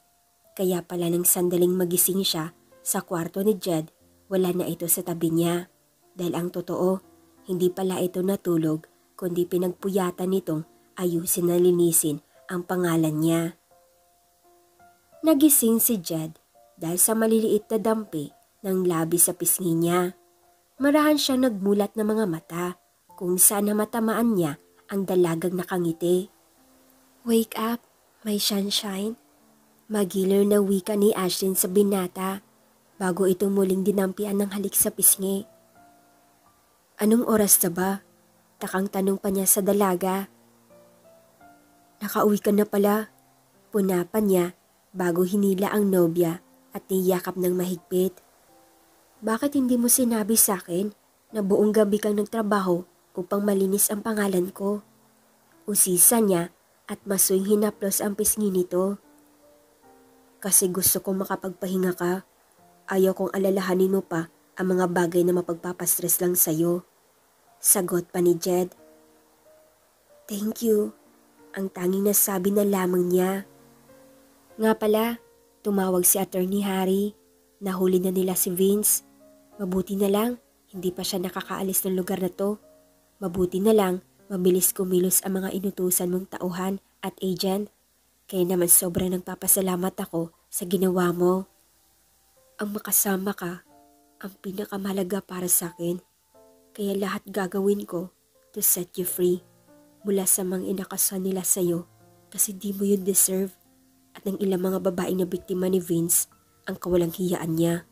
Kaya pala nang sandaling magising siya sa kwarto ni Jed, wala na ito sa tabi niya. Dahil ang totoo, hindi pala ito natulog kundi pinagpuyatan nitong ayusin na linisin ang pangalan niya. Nagising si Jed dahil sa maliliit na dampi ng labi sa pisngi niya. Marahan siyang nagmulat ng mga mata kung saan na matamaan niya ang dalagang nakangiti. Wake up, my sunshine. Magiler na wika ni Ashtin sa binata bago ito muling dinampian ng halik sa pisngi. Anong oras na ba? Takang tanong pa niya sa dalaga. Nakauwi ka na pala. Punapan niya bago hinila ang nobya at niyakap ng mahigpit. Bakit hindi mo sinabi sa akin na buong gabi kang nagtrabaho upang malinis ang pangalan ko? Usisa niya at masuing hinaplos ang pisngi nito. Kasi gusto kong makapagpahinga ka. Ayaw kong alalahanin mo pa ang mga bagay na mapagpapastress lang sa'yo. Sagot pa ni Jed. Thank you. Ang tanging nasabi na lamang niya. Nga pala, tumawag si Attorney Harry. Nahuli na nila si Vince. Mabuti na lang, hindi pa siya nakakaalis ng lugar na to. Mabuti na lang, mabilis kumilos ang mga inutusan mong tauhan at agent. Kaya naman sobrang nagpapasalamat ako sa ginawa mo. Ang makasama ka, ang pinakamahalaga para sa akin. Kaya lahat gagawin ko to set you free mula sa mga inakasan nila sa'yo kasi di mo yun deserve at ng ilang mga babaeng na biktima ni Vince ang kawalang hiyaan niya.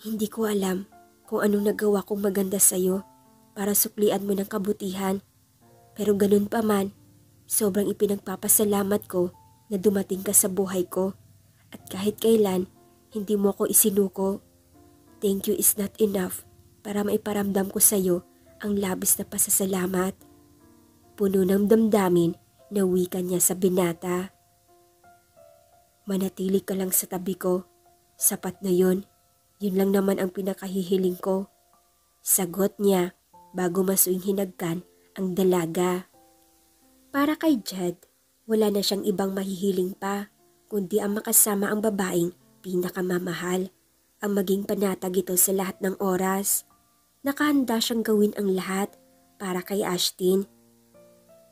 Hindi ko alam kung anong nagawa kong maganda sa'yo para suklian mo ng kabutihan pero ganun pa man, sobrang ipinagpapasalamat ko na dumating ka sa buhay ko at kahit kailan hindi mo ako isinuko. Thank you is not enough para maiparamdam ko sa iyo ang labis na pasasalamat. Puno ng damdamin na wika niya sa binata. Manatili ka lang sa tabi ko. Sapat na yun. Yun lang naman ang pinakahihiling ko. Sagot niya bago masuing hinagkan ang dalaga. Para kay Jed, wala na siyang ibang mahihiling pa kundi ang makasama ang babaeng pinakamamahal, ang maging panatag ito sa lahat ng oras. Nakahanda siyang gawin ang lahat para kay Ashtin.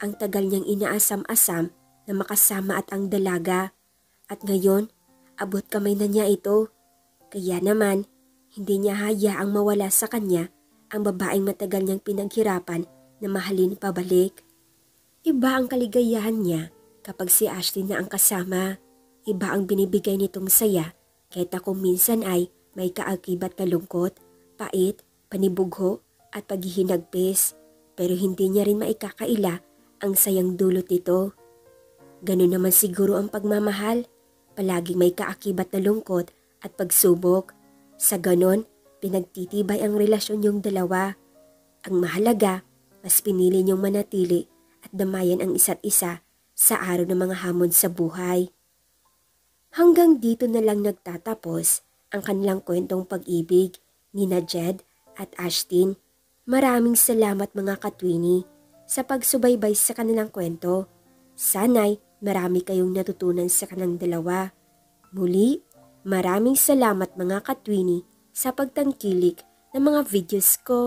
Ang tagal niyang inaasam-asam na makasama at ang dalaga at ngayon abot kamay na niya ito. Kaya naman hindi niya hayaang mawala sa kanya ang babaeng matagal niyang pinaghirapan na mahalin pabalik. Iba ang kaligayahan niya kapag si Ashtin na ang kasama. Iba ang binibigay nitong saya kahit na kung minsan ay may kaakibat na lungkot, pait, panibugho at paghihinagpis. Pero hindi niya rin maikakaila ang sayang dulot nito. Ganun naman siguro ang pagmamahal. Palaging may kaakibat na lungkot at pagsubok. Sa ganon, pinagtitibay ang relasyon niyong dalawa. Ang mahalaga, mas pinili niyong manatili at damayan ang isa't isa sa araw ng mga hamon sa buhay. Hanggang dito na lang nagtatapos ang kanilang kwentong pag-ibig ni Jed at Ashtin. Maraming salamat mga katwini sa pagsubaybay sa kanilang kwento. Sana'y marami kayong natutunan sa kanilang dalawa. Muli, maraming salamat mga katwini sa pagtangkilik ng mga videos ko.